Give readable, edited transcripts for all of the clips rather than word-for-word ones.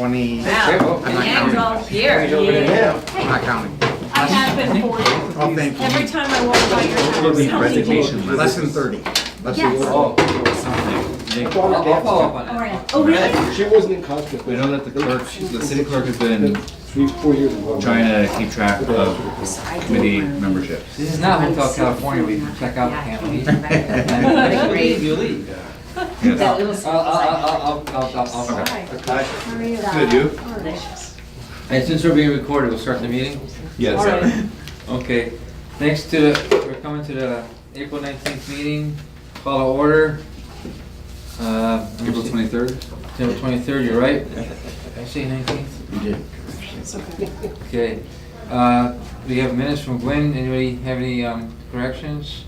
20. Wow, I'm the not gang's all counting. here. Yeah. I'm not counting. I have been for you. Oh, thank you. Every time I walk by your house, how many Resignation. people? Less than 30. Less Yes. than 30. I'll follow up on Oh, it. yeah. Oh, really? She wasn't in contact. We know that the clerk, the city clerk has been 3-4 years ago. trying to keep track of committee membership. This is not Hotel California, we can check out, can't we? What a great- You leave. Yes. That little small I'll Hi. How are you? Good, you? Delicious. And since we're being recorded, we'll start the meeting? Yes. Okay, thanks to, we're coming to the April 19th meeting, call to order. April 23rd? April 23rd, you're right? Did I say 19th? You did. It's okay. Okay, we have minutes from Gwen, anybody have any corrections?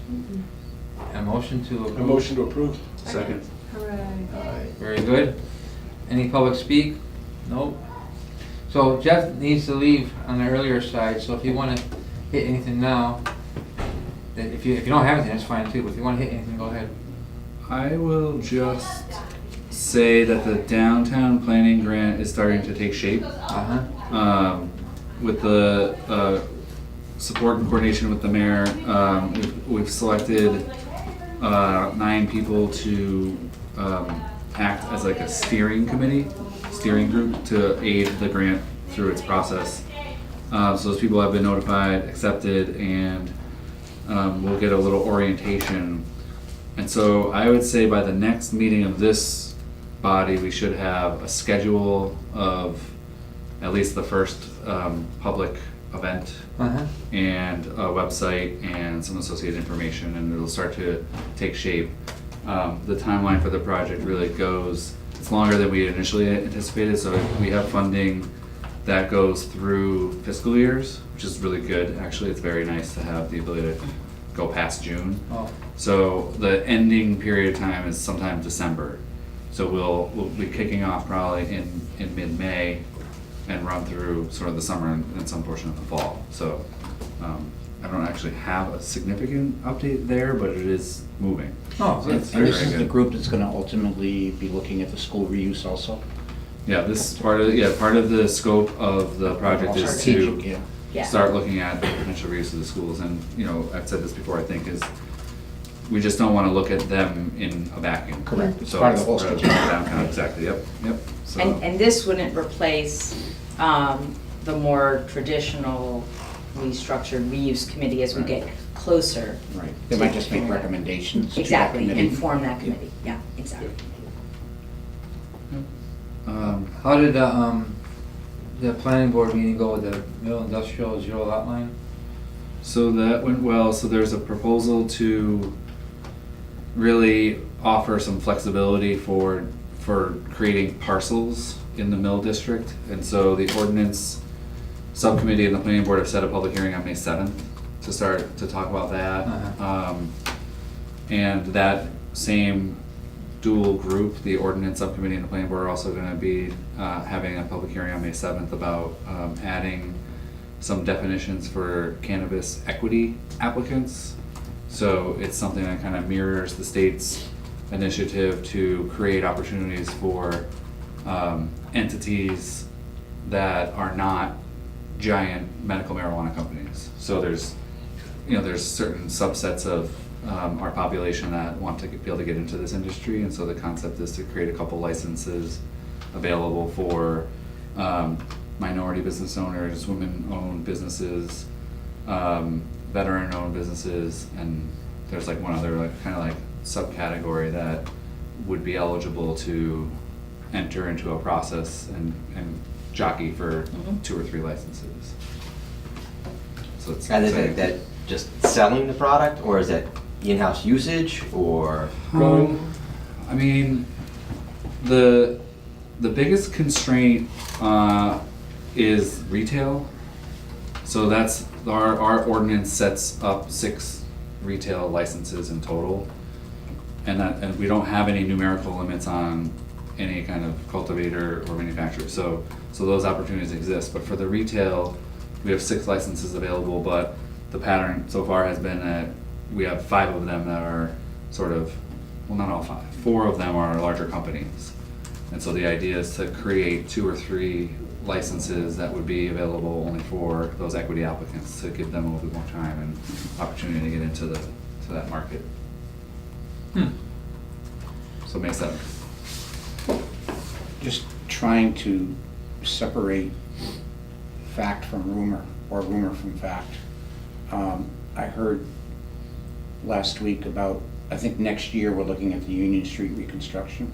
A motion to A approve? motion to approve. Second. Hooray. Very good. Any public speak? Nope. So Jeff needs to leave on the earlier side, so if you want to hit anything now, then if you don't have anything, that's fine too, but if you want to hit anything, go ahead. I will just say that the downtown planning grant is starting to take shape. With the support and coordination with the mayor, we've selected 9 people to act as like a steering group to aid the grant through its process. So those people have been notified, accepted, and we'll get a little orientation. And so I would say by the next meeting of this body, we should have a schedule of at least the first public event and a website and some associated information, and it'll start to take shape. The timeline for the project really goes, it's longer than we initially anticipated, so we have funding that goes through fiscal years, which is really good. Actually, it's very nice to have the ability to go past June. Oh. So the ending period of time is sometime December. So we'll be kicking off probably in mid-May and run through sort of the summer and some portion of the fall. So I don't actually have a significant update there, but it is moving. Oh, So good. it's And very, this very is the good. group that's gonna ultimately be looking at the school reuse also? Yeah, this part of the scope of the project is Strategic, to yeah. Yeah. start looking at the potential reuse of the schools. And, you know, I've said this before, I think, is we just don't want to look at them in a vacuum. Correct. It's So part of the whole it's strategic. downtown, exactly, yep. So, And this wouldn't replace the more traditional restructured reuse committee as we get closer. Right. They might just make recommendations to that Exactly, committee. inform that committee, yeah, exactly. How did the planning board meeting go with the middle industrial zero lot line? So that went well. So there's a proposal to really offer some flexibility for creating parcels in the mill district. And so the ordinance subcommittee and the planning board have set a public hearing on May 7th to start to talk about that. And that same dual group, the ordinance subcommittee and the planning board, are also going to be having a public hearing on May 7th about adding some definitions for cannabis equity applicants. So it's something that kind of mirrors the state's initiative to create opportunities for entities that are not giant medical marijuana companies. So there's certain subsets of our population that want to be able to get into this industry, and so the concept is to create a couple licenses available for minority business owners, women-owned businesses, veteran-owned businesses, and there's like one other kind of subcategory that would be eligible to enter into a process and jockey for 2 or 3 licenses. So it's And is exciting. that just selling the product, or is it in-house usage, or? I mean, the biggest constraint is retail. So that's our ordinance sets up 6 retail licenses in total, and we don't have any numerical limits on any kind of cultivator or manufacturer. So those opportunities exist, but for the retail, we have 6 licenses available, but the pattern so far has been that we have 5 of them that are sort of, well, not all 5, 4 of them are larger companies. And so the idea is to create 2 or 3 licenses that would be available only for those equity applicants, to give them a little bit more time and opportunity to get into that market. So it makes that, Just trying to separate fact from rumor, or rumor from fact. I heard last week about, I think next year we're looking at the Union Street reconstruction,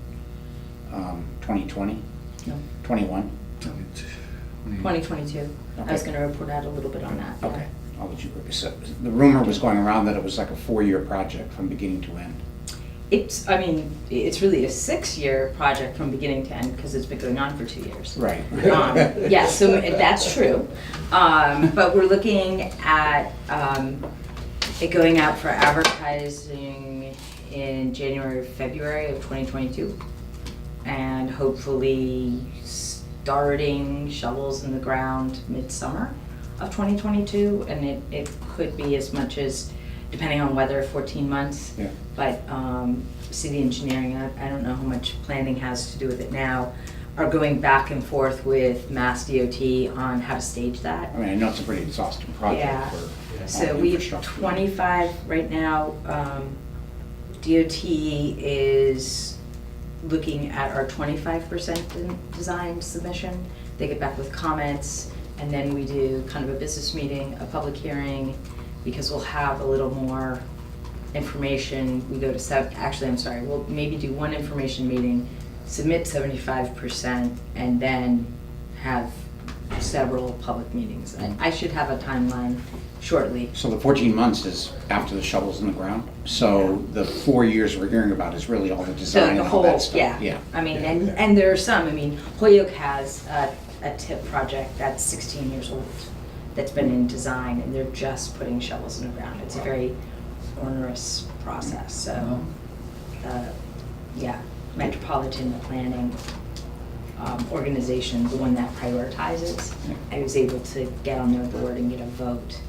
2020, No, 21. 2022. I was Okay. gonna report out a little bit on that. yeah. Okay, I'll let you, so the rumor was going around that it was like a 4-year project from beginning to end. It's, I mean, it's really a 6-year project from beginning to end, because it's been going on for 2 years. Right. Yeah, so that's true. But we're looking at it going out for advertising in January, February of 2022. And hopefully starting shovels in the ground midsummer of 2022. And it could be as much as, depending on weather, 14 months. Yeah. But city engineering, I don't know how much planning has to do with it now, are going back and forth with Mass DOT on how to stage that. I mean, I know it's a pretty exhaustive project Yeah. for So all we have infrastructure. 25 right now. DOT is looking at our 25% design submission. They get back with comments, and then we do kind of a business meeting, a public hearing, because we'll have a little more information. We go to actually, I'm sorry, we'll maybe do one information meeting, submit 75%, and then have several public meetings. I should have a timeline shortly. So the 14 months is after the shovel's in the ground? So the 4 years we're hearing about is really all the So design the and all whole, that stuff? yeah. I mean, and there are some, I mean, Holyoke has a tip project that's 16 years old, that's been in design, and they're just putting shovels in the ground. It's a very onerous process, so, yeah, Metropolitan Planning organization, the one that prioritizes, I was able to get on their board and get a vote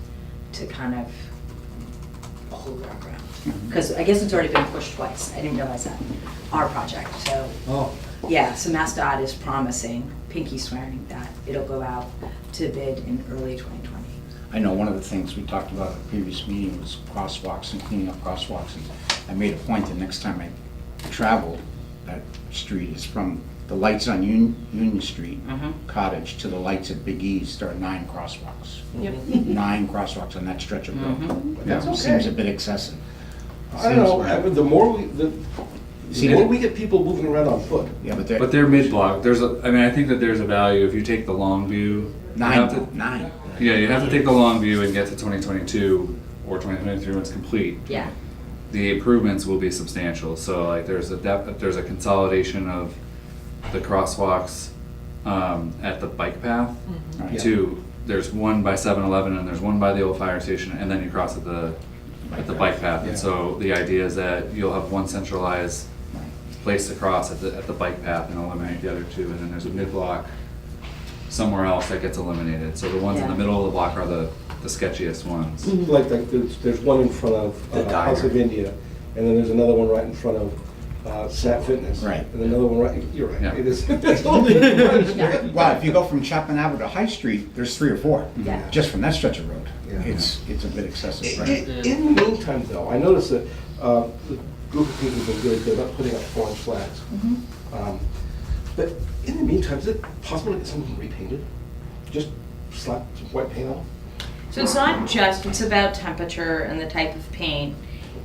to kind of hold our ground. Because I guess it's already been pushed twice. I didn't realize that, our project, so. Oh, Yeah, so MassDOT is promising, pinky swearing, that it'll go out to bid in early 2020. I know one of the things we talked about at the previous meeting was crosswalks and cleaning up crosswalks. And I made a point that next time I travel that street is from the lights on Union Street, Cottage, to the lights at Big East, there are 9 crosswalks. Yep. 9 crosswalks on that stretch of road. Yeah. That seems a bit excessive. I don't know, the more we get people moving around on foot. Yeah, but they're mid-block. I think that there's a value if you take the long view. You have to- 9. Yeah, you have to take the long view and get to 2022 or 2023 when it's complete. Yeah, The improvements will be substantial. So like there's a consolidation of the crosswalks at the bike path. Right. To there's one by 7-Eleven and there's one by the old fire station, and then you cross at the bike path. Yeah. And so the idea is that you'll have one centralized place to cross at the bike path and eliminate the other 2, and then there's a mid-block somewhere else that gets eliminated. So the ones in the Yeah. middle of the block are the sketchiest ones. Like there's one in front of The House of diner. India, and then there's another one right in front of Sat Fitness. Right. And another one right, you're right. Yeah. It is, it's only one street. Well, if you go from Chapman Avenue to High Street, there's 3 or 4, Yeah. just from that stretch of road. Yeah. It's a bit excessive, right? In the meantime, though, I noticed that the group of people have been really good about putting up orange flags. But in the meantime, is it possible to get something repainted? Just slap some white paint on? so it's not just, it's about temperature and the type of paint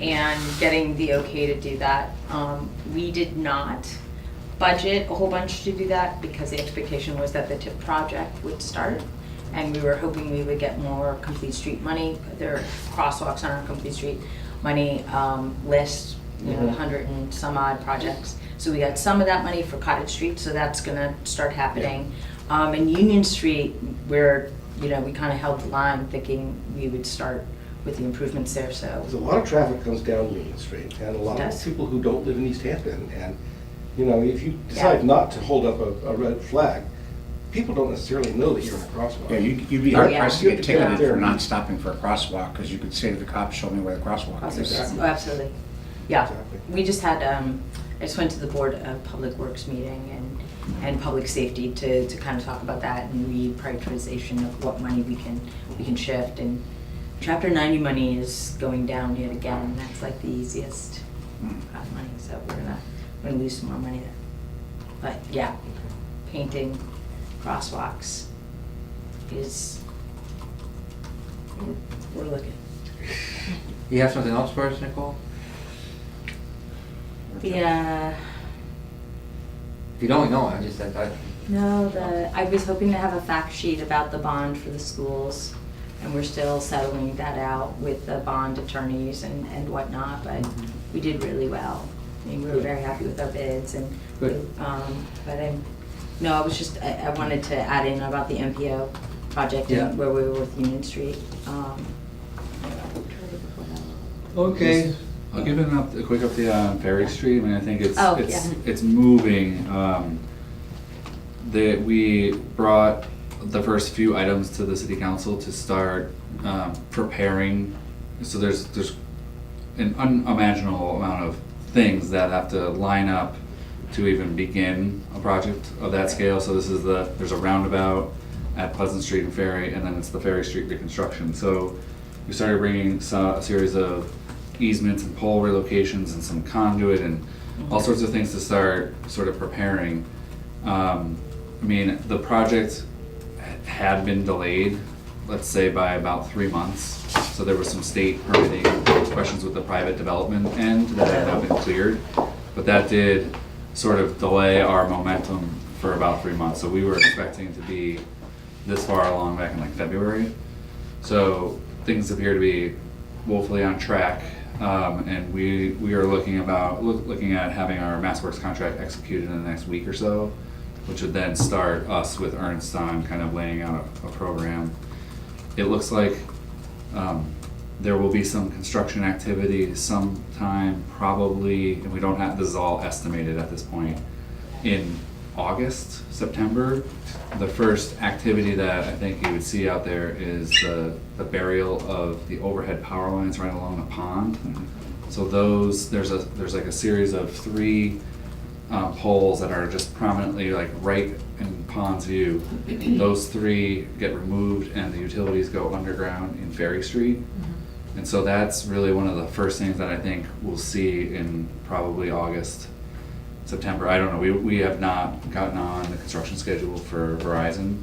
and getting the okay to do that. We did not budget a whole bunch to do that because the expectation was that the TIP project would start. And we were hoping we would get more complete street money. There are crosswalks on our complete street money list, 100 and some odd projects. So we got some of that money for Cottage Street, so that's gonna start happening. And Union Street, where, we kind of held the line thinking we would start with the improvements there, so. There's a lot of traffic comes down Union Street, and a lot of Does. people who don't live in Easthampton. And, if you decide Yeah. not to hold up a red flag, people don't necessarily know that you're in a crosswalk. Yeah, you'd be Oh, hard yeah. pressed to You get have to get out ticketed there. for not stopping for a crosswalk, because you could say to the cops, show me where the crosswalk is. Exactly. Oh, absolutely. Yeah, Exactly. we just had, I just went to the Board of Public Works meeting, and and public safety to kind of talk about that and reprioritization of what money we can shift. And Chapter 90 money is going down yet again. That's like the easiest kind of money, so we're gonna lose some more money there. But yeah, painting, crosswalks is, we're looking. You have something else for us, Nicole? Yeah, If you don't know, I just said that. no, I was hoping to have a fact sheet about the bond for the schools, and we're still settling that out with the bond attorneys and whatnot, but we did really well. I mean, we were very happy with our bids and, Good. but I was just, I wanted to add in about the MPO project Yeah. and where we were with Union Street. Okay. I'll give a quick update on Ferry Street. I mean, I think Oh, it's moving. We brought the first few items to the city council to start preparing. So there's an unimaginable amount of things that have to line up to even begin a project of that scale. So there's a roundabout at Pleasant Street and Ferry, and then it's the Ferry Street reconstruction. So we started bringing a series of easements and pole relocations and some conduit and all sorts of things to start sort of preparing. I mean, the project had been delayed, let's say, by about 3 months. So there was some state permitting questions with the private development end that had not been cleared. But that did sort of delay our momentum for about 3 months. So we were expecting to be this far along back in like February. So things appear to be woefully on track. And we are looking at having our MassWorks contract executed in the next week or so, which would then start us with Ernst on kind of laying out a program. It looks like there will be some construction activity sometime probably, and we don't have, this is all estimated at this point, in August, September. The first activity that I think you would see out there is the burial of the overhead power lines right along the pond. So there's like a series of 3 poles that are just prominently like right in pond's view. Those 3 get removed and the utilities go underground in Ferry Street. And so that's really one of the first things that I think we'll see in probably August, September. I don't know, we have not gotten on the construction schedule for Verizon,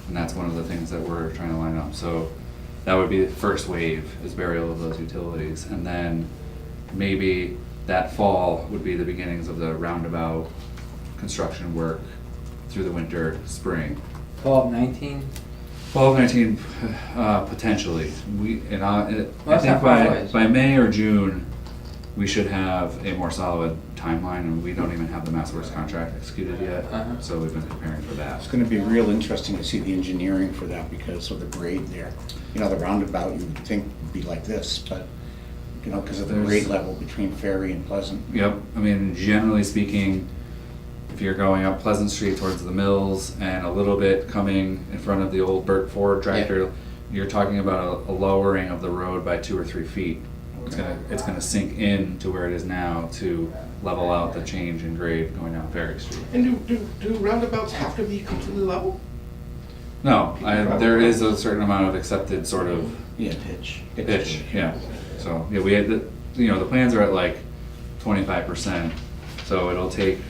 and that's one of the things that we're trying to line up. So that would be the first wave, is burial of those utilities. And then maybe that fall would be the beginnings of the roundabout construction work through the winter, spring. 12-19? 12-19, potentially. I that's think not far away. by May or June, we should have a more solid timeline, and we don't even have the MassWorks contract executed yet. So we've been preparing for that. It's gonna be real interesting to see the engineering for that because of the grade there. You know, the roundabout you would think would be like this, but, you know, because of the grade level between Ferry and Pleasant. Yep, I mean, generally speaking, if you're going up Pleasant Street towards the mills and a little bit coming in front of the old Burt Ford tractor, you're talking about a lowering of the road by 2 or 3 feet. It's gonna sink in to where it is now to level out the change in grade going down Ferry Street. And do roundabouts have to be completely level? No, there is a certain amount of accepted sort of Yeah, pitch. pitch, yeah. So, yeah, we had the plans are at like 25%, so it'll take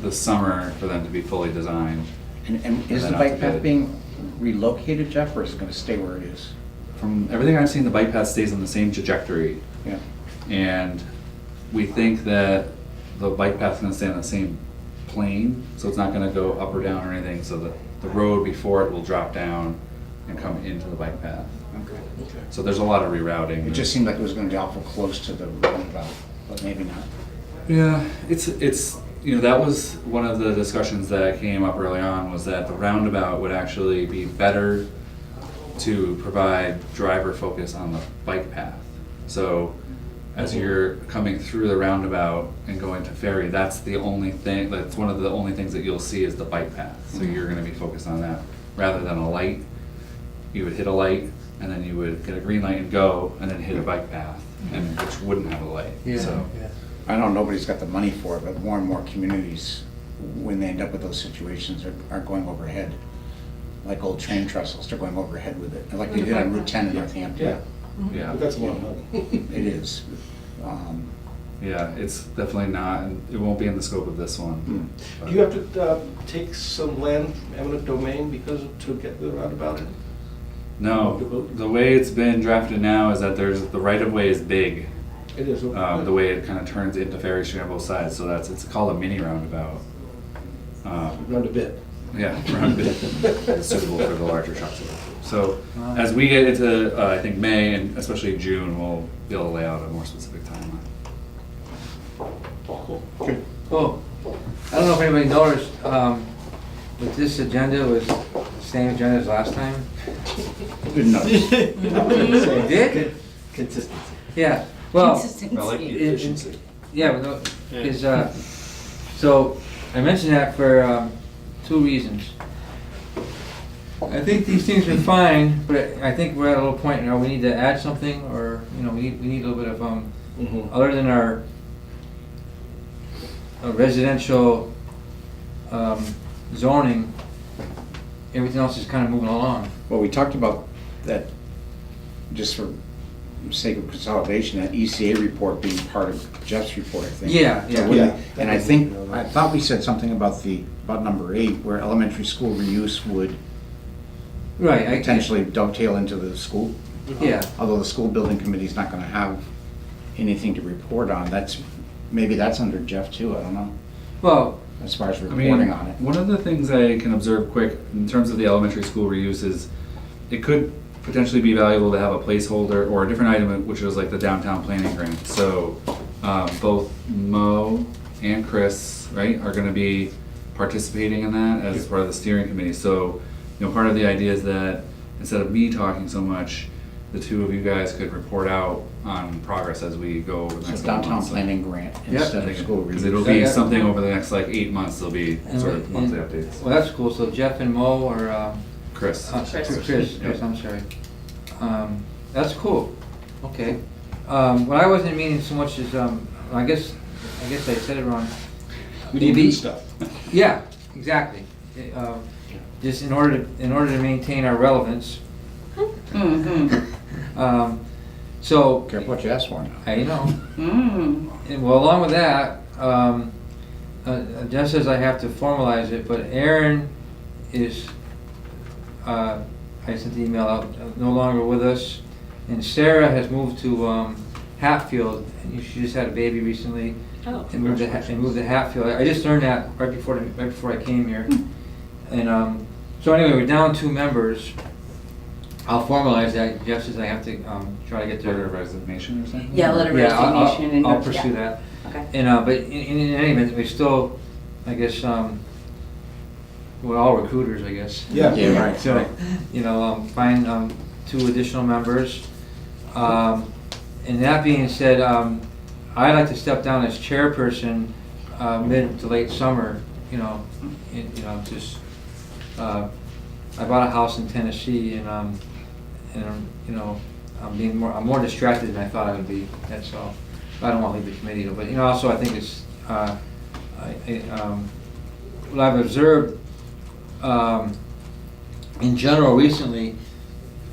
the summer for them to be fully designed. And is the bike path being relocated, Jeff, or is it gonna stay where it is? From everything I've seen, the bike path stays on the same trajectory. Yeah. And we think that the bike path's gonna stay on the same plane, so it's not gonna go up or down or anything, so the road before it will drop down and come into the bike path. Okay. So there's a lot of rerouting. It just seemed like it was gonna be awful close to the roundabout, but maybe not. Yeah, it's that was one of the discussions that came up early on, was that the roundabout would actually be better to provide driver focus on the bike path. So as you're coming through the roundabout and going to Ferry, that's one of the only things that you'll see is the bike path. So you're gonna be focused on that. Rather than a light, you would hit a light and then you would get a green light and go, and then hit a bike path, and which wouldn't have a light. So I know nobody's got the money for it, but more and more communities when they end up with those situations, are going overhead. Like old train trestles, they're going overhead with it, like they did on Route 10 in Northampton. Yeah, Yeah. but that's a lot of money. It is. Yeah, it's definitely not, and it won't be in the scope of this one. Do you have to take some land from eminent domain to get the roundabout in? No, the way it's been drafted now is that the right of way is big. It is. The way it kind of turns into Ferry Street on both sides, so it's called a mini roundabout. Round a bit. Yeah, round a bit. It's suitable for the larger trucks. So as we get into, I think, May and especially June, we'll be able to lay out a more specific timeline. Cool. I don't know if anybody noticed, but this agenda was the same agenda as last time. Good enough. You did? Consistency. Yeah, well, Consistency. I like the it- efficiency. yeah, but no, is, so I mentioned that for, 2 reasons. I think these things are fine, but I think we're at a little point now, we need to add something, or, we need a little bit of, Mhm. other than our residential zoning, everything else is kind of moving along. Well, we talked about that, just for sake of consolidation, that ECA report being part of Jeff's report, I think. Yeah, So yeah. wouldn't- Yeah. And I think, I thought we said something about number 8, where elementary school reuse would Right. potentially dovetail into the school. Yeah, Although the school building committee's not gonna have anything to report on, maybe that's under Jeff too, I don't know, well, as far as I reporting mean, on it. one of the things I can observe quick in terms of the elementary school reuse is it could potentially be valuable to have a placeholder or a different item, which was like the downtown planning grant. So both Mo and Chris, right, are going to be participating in that as part of the steering committee. So, part of the idea is that instead of me talking so much, the two of you guys could report out on progress as we go over the So next couple downtown months. planning grant Yeah. instead of school Because reuse. it'll be something over the next like 8 months, there'll be sort of monthly updates. well, that's cool, so Jeff and Mo, or, Chris. Chris, I'm sorry. That's cool, okay. What I wasn't meaning so much is, I guess I said it wrong. We need new stuff. Yeah, exactly. Just in order to maintain our relevance. So, Careful what you ask for now. I know. And well, along with that, Jeff says I have to formalize it, but Aaron is, I sent the email out, no longer with us. And Sarah has moved to Hatfield. She just had a baby recently. Oh. And moved to Hatfield. I just learned that right before I came here. And so anyway, we're down 2 members. I'll formalize that. Jeff says I have to try to get Letter their. of resignation or something? Yeah, letter of Yeah, resignation and. I'll pursue yeah. that. Okay. And but in any event, we still, I guess, we're all recruiters, I guess. Yeah. Yeah, right. So, find 2 additional members. And that being said, I'd like to step down as chairperson mid to late summer. Just I bought a house in Tennessee, and I'm more distracted than I thought I would be. That's all. I don't want to leave the committee, but also I think it's what I've observed in general recently.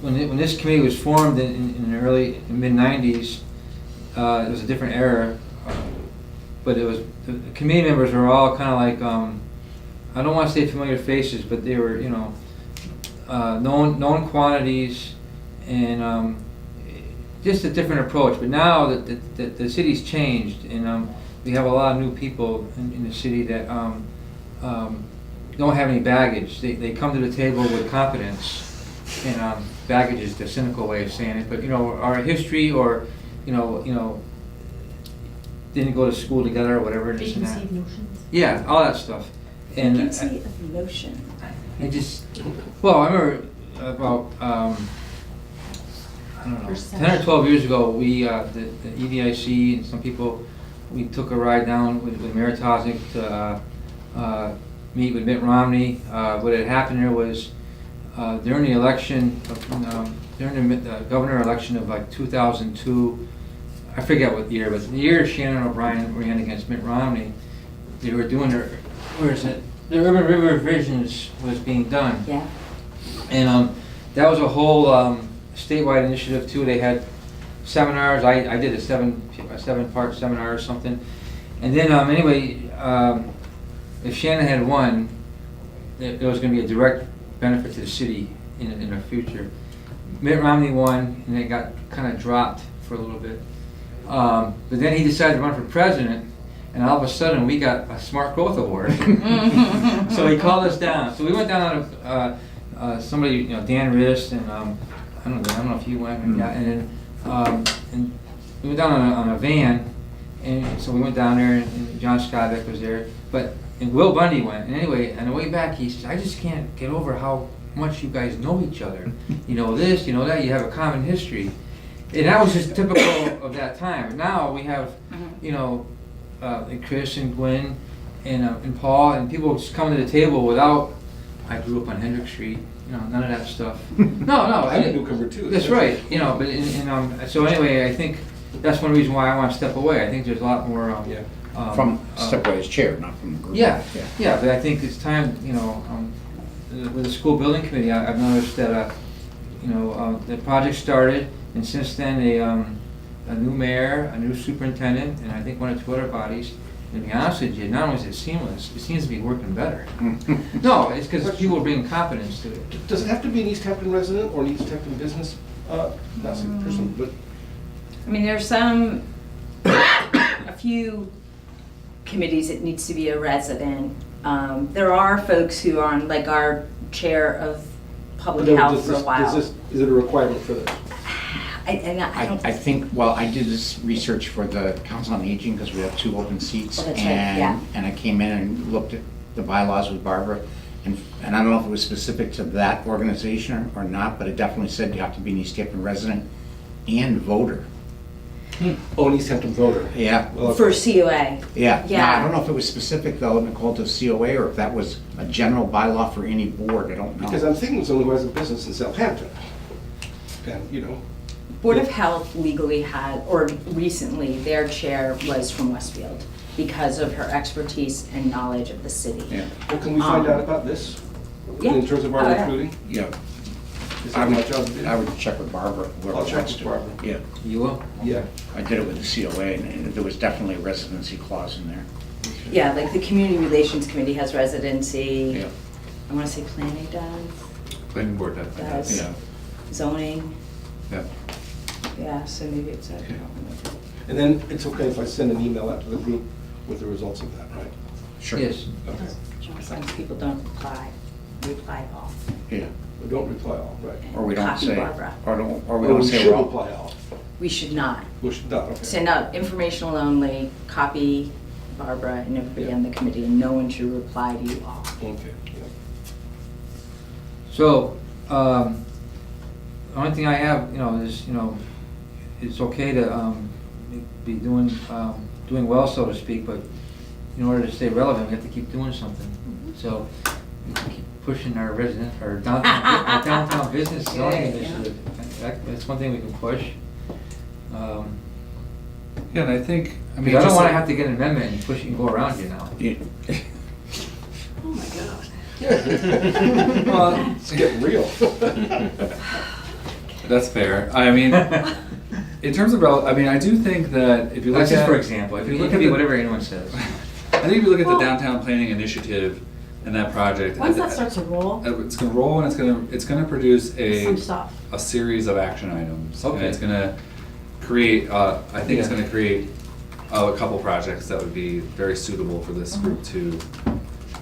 When this committee was formed in the early mid-90s, it was a different era, but it was the committee members were all kind of like I don't want to say familiar faces, but they were known quantities, and just a different approach. But now that the city's changed, and we have a lot of new people in the city that don't have any baggage. They come to the table with competence. And baggage is the cynical way of saying it, but our history, or didn't go to school together or whatever. This and that. Preconceived notions. Yeah, all that stuff. And Preconceived notion. I just, well, I remember about I don't know, 10 or 12 years ago, we the EDIC and some people, we took a ride down with Mayor Toznik to meet with Mitt Romney. What had happened there was. During the election, during the governor election of like 2002, I forget what year, but the year Shannon O'Brien ran against Mitt Romney, they were doing where is it? The Urban River Visions was being done. Yeah. And that was a whole statewide initiative too. They had seminars. I did a seven-part seminar or something. And then anyway, if Shannon had won, there was going to be a direct benefit to the city in the future. Mitt Romney won, and it got kind of dropped for a little bit. But then he decided to run for president, and all of a sudden we got a Smart Growth Award. So he called us down. So we went down on somebody, you know, Dan Rist, and I don't know if you went, and then and we went down on a van, and so we went down there, and John Skybeck was there, and Will Bundy went. And anyway, on the way back, he says, "I just can't get over how much you guys know each other. You know this, you know that. You have a common history." And that was just typical of that time. Now we have, you know, Chris and Gwen and Paul, and people just coming to the table without, I grew up on Hendrick Street, you know, none of that stuff. No, I'm a newcomer too. that's right, you know, but so anyway, I think that's one reason why I want to step away. I think there's a lot more, From step away as chair, not from the group. yeah, but I think it's time, you know, with the school building committee, I've noticed that, you know, the project started, and since then, a new mayor, a new superintendent, and I think one or two other bodies. And to be honest with you, not only is it seamless, it seems to be working better. No, it's because people are bringing confidence to it. Does it have to be an Easthampton resident or an Easthampton business, not saying person, but? I mean, there's a few committees it needs to be a resident. There are folks who are on, like our chair of public health for a while. Is it a requirement for this? I think, well, I did this research for the Council on Aging because we have 2 open seats. Oh, that's right, yeah. And I came in and looked at the bylaws with Barbara, and I don't know if it was specific to that organization or not, but it definitely said you have to be an Easthampton resident and voter. Oh, an Easthampton voter. Yeah. Well, For COA. Yeah. Now, Yeah. I don't know if it was specific though, Nicole, to COA, or if that was a general bylaw for any board, I don't know. because I'm thinking of someone who has a business in Southampton. And, you know, Board of Health legally had, or recently, their chair was from Westfield because of her expertise and knowledge of the city. Yeah. well, can we find out about this? Yeah. In terms of our Oh, yeah. recruiting? Yeah. Is I that my job to do? would check with Barbara. whoever I'll check wants with to. Barbara. Yeah. You will? Yeah. I did it with the COA, and there was definitely a residency clause in there. Yeah, like the Community Relations Committee has residency. Yeah. I want to say planning does, Planning board does. does, Yeah. zoning, Yeah. yeah, so maybe it's a. And then it's okay if I send an email out to the group with the results of that, right? Sure. Yes. Okay. Sometimes people don't reply all. Yeah. We don't reply all, right? Or we don't Copy say, Barbara. or we Or don't we say should we're all. reply all. We should not. We should not, okay. Send out informational only, copy Barbara and everybody on the committee, and no one should reply to you all. Okay, yeah. So, the only thing I have, you know, is, you know, it's okay to be doing well, so to speak, but in order to stay relevant, we have to keep doing something. So, we can keep pushing our downtown business zoning Yeah. initiative. That's one thing we can push. Yeah, and I think, I mean, Because I don't just want like- to have to get an amendment and push it and go around you now. Yeah. Oh, my God. Well, It's getting real. that's fair. I mean, in terms of, I mean, I do think that if you look That's at. just for example. If you look at whatever anyone says. I think if you look at the Well- downtown planning initiative and that project. Once that starts to roll, It's gonna roll and it's gonna produce some stuff. a series of action items. And Okay. it's gonna create, I think it's Yeah. gonna create a couple projects that would be very suitable for this group to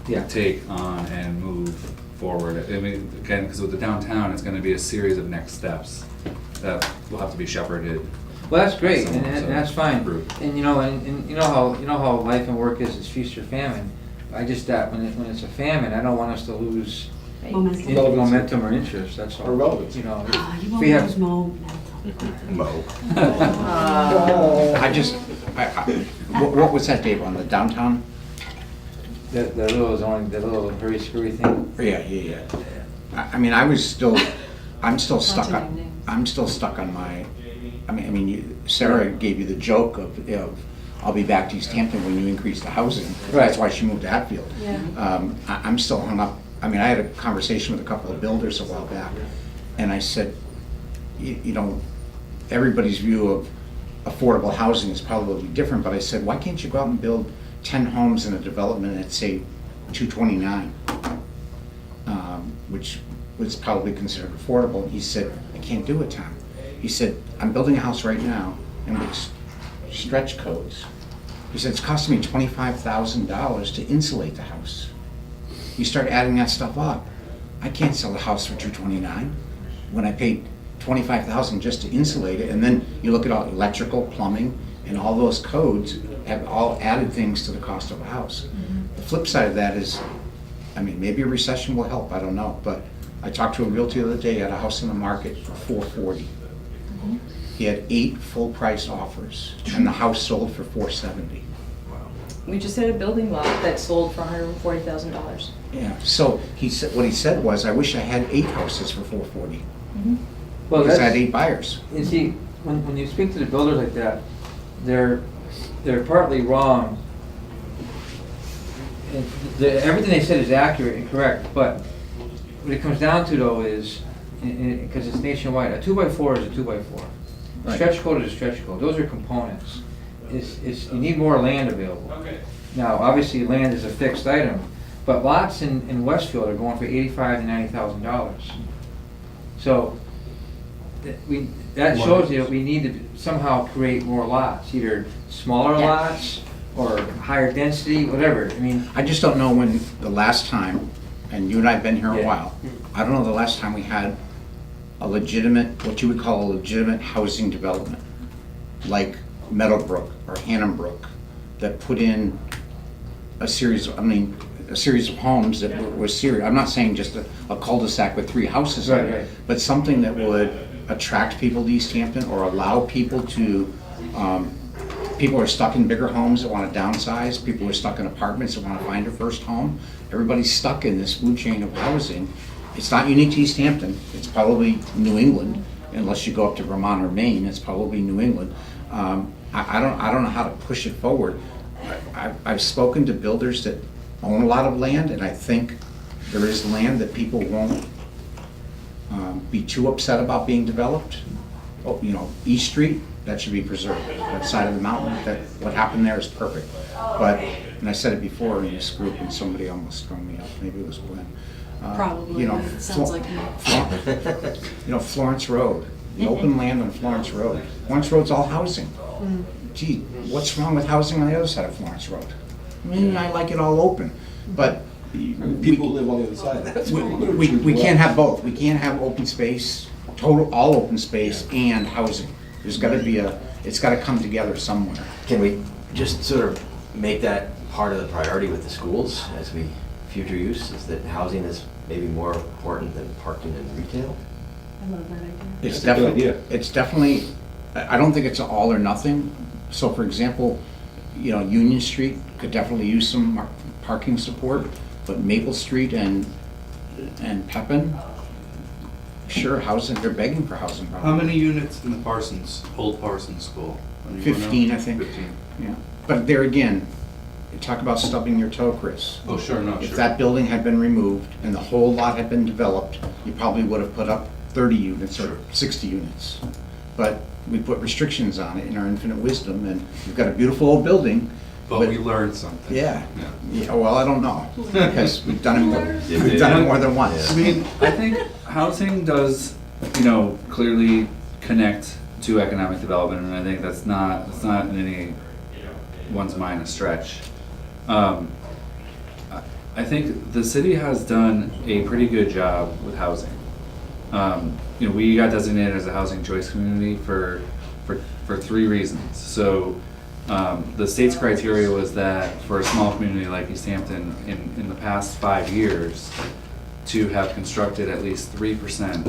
Yeah. take on and move forward. I mean, again, because with the downtown, it's gonna be a series of next steps that will have to be shepherded. Well, that's great, So- and so, that's fine. group. And you know, and you know how life and work is, it's feast or famine. I just, when it's a famine, I don't want us to lose Momentum. momentum or interest, that's all. Or relevance. You know, Ah, you if won't we have, lose momentum. Mo. I just, what was that, Dave, on the downtown? the little hurry scurry thing. Yeah. I mean, I'm still stuck Lots of on, I'm still stuck on my, I mean, Sarah gave you the joke of I'll be back to Easthampton when you increase the housing. Right. That's why she moved to Hatfield. Yeah. I'm still hung up. I mean, I had a conversation with a couple of builders a while back, and I said, you know, everybody's view of affordable housing is probably different, but I said, why can't you go out and build 10 homes in a development at, say, 229, which was probably considered affordable? And he said, I can't do it, Tom. He said, I'm building a house right now, and with stretch codes. He said, it's costing me $25,000 to insulate the house. You start adding that stuff up, I can't sell a house for $229 when I paid $25,000 just to insulate it. And then you look at all electrical, plumbing, and all those codes have all added things to the cost of a house. The flip side of that is, I mean, maybe a recession will help, I don't know, but I talked to a realtor the other day, had a house in the market for $440. He had 8 full-price offers, and the house sold for $470. We just had a building lot that sold for $140,000. Yeah, so he said, what he said was, I wish I had 8 houses for $440, Well, because I had that's, 8 buyers. you see, when you speak to the builders like that, they're partly wrong. And everything they said is accurate and correct, but what it comes down to though is, because it's nationwide, a 2x4 is a 2x4. Right. Stretch code is a stretch code. Those are components. You need more land available. Now, obviously, land is a fixed item, but lots in Westfield are going for $85,000 to $90,000. So that shows you that we need to somehow create more lots, either smaller Yeah. lots or higher density, whatever. I mean, I just don't know when the last time, and you and I have been here a Yeah. while, I don't know the last time we had a legitimate, what you would call a legitimate housing development, like Meadowbrook or Hannambrook, that put in a series of homes that were serious. I'm not saying just a cul-de-sac with 3 houses in Right, it, right. but something that would attract people to Easthampton or allow people to, people are stuck in bigger homes that want to downsize, people are stuck in apartments that want to find their first home. Everybody's stuck in this food chain of housing. It's not unique to Easthampton, it's probably New England, unless you go up to Vermont or Maine, it's probably New England. I don't know how to push it forward. I've spoken to builders that own a lot of land, and I think there is land that people won't be too upset about being developed. Oh, you know, East Street, that should be preserved. That side of the mountain, what happened there is perfect. But, and I said it before in this group, and somebody almost threw me up, maybe it was Glenn. Probably, You know, it sounds like me. You know, Florence Road, the open land on Florence Road. Florence Road's all housing. Gee, what's wrong with housing on the other side of Florence Road? I mean, I like it all open, but People live on the other side. That's what we can't have both. We can't have open space, all open space and housing. There's gotta be it's gotta come together somewhere. Can we just sort of make that part of the priority with the schools as we future use, is that housing is maybe more important than parking and retail? I love that idea. It's That's a good definitely, idea. it's definitely, I don't think it's an all or nothing. So for example, you know, Union Street could definitely use some parking support, but Maple Street and Pepin, sure, housing, they're begging for housing. How probably. many units in the Parsons, old Parsons school? Anyone know? 15, I think. 15. Yeah, but there again, you talk about stubbing your toe, Chris. Oh, sure, no, If sure. that building had been removed and the whole lot had been developed, you probably would have put up 30 units or 60 units. But we put restrictions on it in our infinite wisdom, and we've got a beautiful old building. But we learned something. Yeah. Yeah. Yeah, well, I don't know, because we've done it more than once. I mean, I think housing does, you know, clearly connect to economic development, and I think that's not in anyone's mind a stretch. I think the city has done a pretty good job with housing. You know, we got designated as a housing choice community for 3 reasons. So, the state's criteria was that for a small community like Easthampton, in the past 5 years, to have constructed at least 3%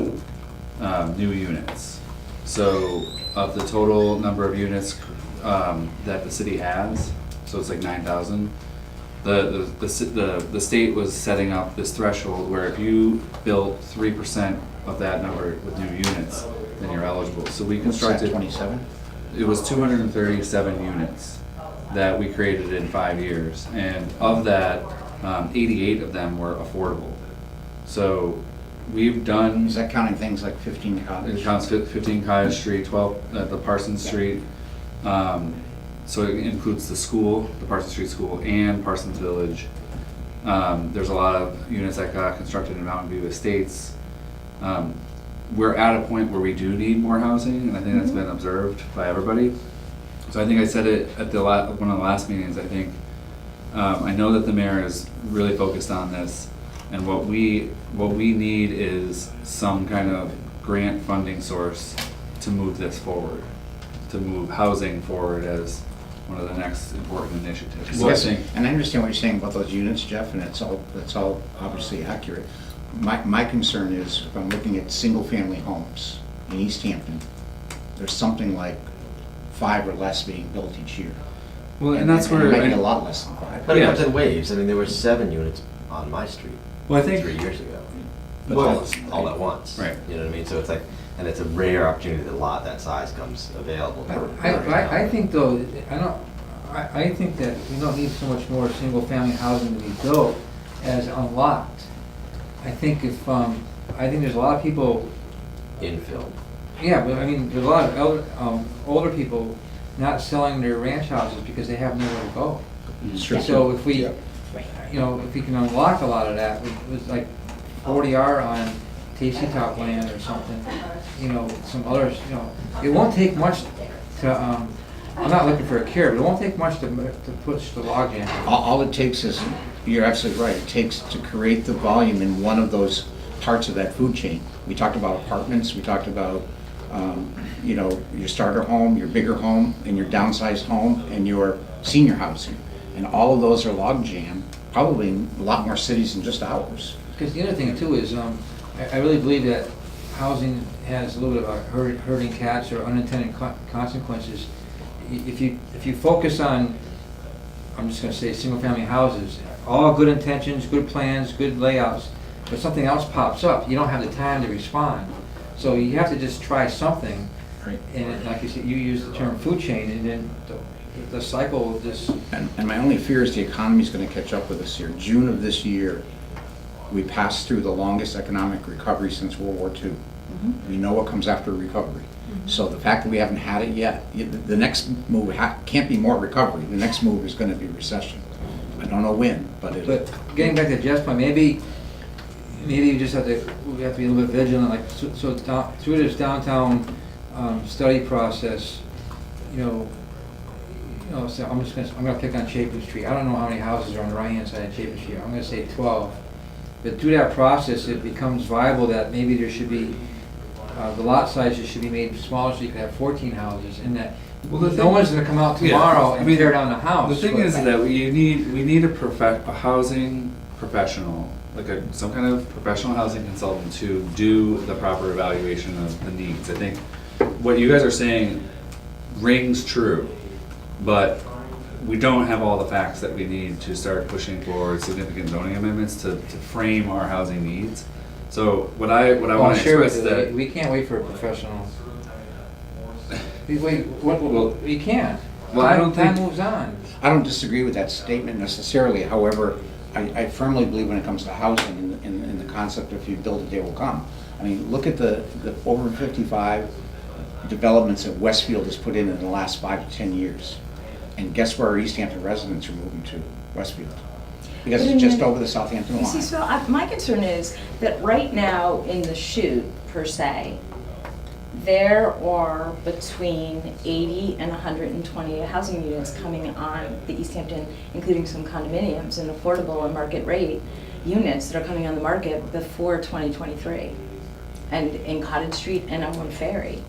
new units. So of the total number of units that the city has, so it's like 9,000, the state was setting up this threshold where if you built 3% of that number with new units, then you're eligible. So we What's that, constructed, 27? it was 237 units that we created in 5 years. And of that, 88 of them were affordable. So we've done, Is that counting things like 15 it cottage? counts 15 Cottage Street, 12 at the Parsons Street. So it includes the school, the Parsons Street School, and Parsons Village. There's a lot of units that got constructed in Mountain View Estates. We're at a point where we do need more housing, and I think that's been observed by everybody. So I think I said it at one of the last meetings. I think I know that the mayor is really focused on this, and what we need is some kind of grant funding source to move this forward, to move housing forward as one of the next important initiatives. So I Yes, think, and I understand what you're saying about those units, Jeff, and that's all obviously accurate. My concern is, if I'm looking at single-family homes in Easthampton, there's something like 5 or less being built each year. well, and that's where it might be a lot less than 5. But it Yeah. comes in waves. I mean, there were 7 units on my street well, I think 3 years ago. But Well, all at once. right. You know what I mean? So it's like, and it's a rare opportunity that a lot that size comes available. I think though, I think that we don't need so much more single-family housing to be built as unlocked. I think I think there's a lot of people, Infill. yeah, but I mean, there's a lot of older people not selling their ranch houses because they have nowhere to go. Sure. So if we, Yep. you know, if we can unlock a lot of that, with like 40R on Tasty Top land or something, you know, some others, you know, it won't take much to, I'm not looking for a cure, but it won't take much to push the logjam. All it takes is, you're absolutely right, it takes to create the volume in one of those parts of that food chain. We talked about apartments, we talked about, you know, your starter home, your bigger home, and your downsized home, and your senior housing. And all of those are logjam, probably in a lot more cities than just ours. Because the other thing too is, I really believe that housing has a little bit of a herding cats or unintended consequences. If you focus on, I'm just gonna say, single-family houses, all good intentions, good plans, good layouts, but something else pops up, you don't have the time to respond. So you have to just try something. Right. And like you said, you use the term food chain, and then the cycle of this. And my only fear is the economy's gonna catch up with us here. June of this year, we passed through the longest economic recovery since World War II. We know what comes after recovery. So the fact that we haven't had it yet, the next move can't be more recovery. The next move is gonna be recession. I don't know when, but it. But getting back to Jeff's point, maybe you just have to, we have to be a little bit vigilant, like, so through this downtown study process, you know, so I'm gonna pick on Chapin Street. I don't know how many houses are on the right-hand side of Chapin Street. I'm gonna say 12. But through that process, it becomes viable that maybe there should be, the lot sizes should be made smaller so you could have 14 houses, and that Well, the no thing- one's gonna come out Yeah, tomorrow I and mean, tear down the house. The thing but- is that we need a housing professional, like some kind of professional housing consultant to do the proper evaluation of the needs. I think what you guys are saying rings true, but we don't have all the facts that we need to start pushing forward significant zoning amendments to frame our housing needs. So what I Well, want to sure, express that. we can't wait for a professional. Well, We can't. well, I don't Time think- moves on. I don't disagree with that statement necessarily. However, I firmly believe when it comes to housing, in the concept of if you build it, they will come. I mean, look at the over 55 developments that Westfield has put in the last 5 to 10 years. And guess where our Easthampton residents are moving to? Westfield. Because But it's just in the- over the Southampton You see, line. so my concern is that right now in the chute, per se, there are between 80 and 120 housing units coming on the Easthampton, including some condominiums and affordable and market rate units that are coming on the market before 2023, and in Cottage Street and on One Ferry.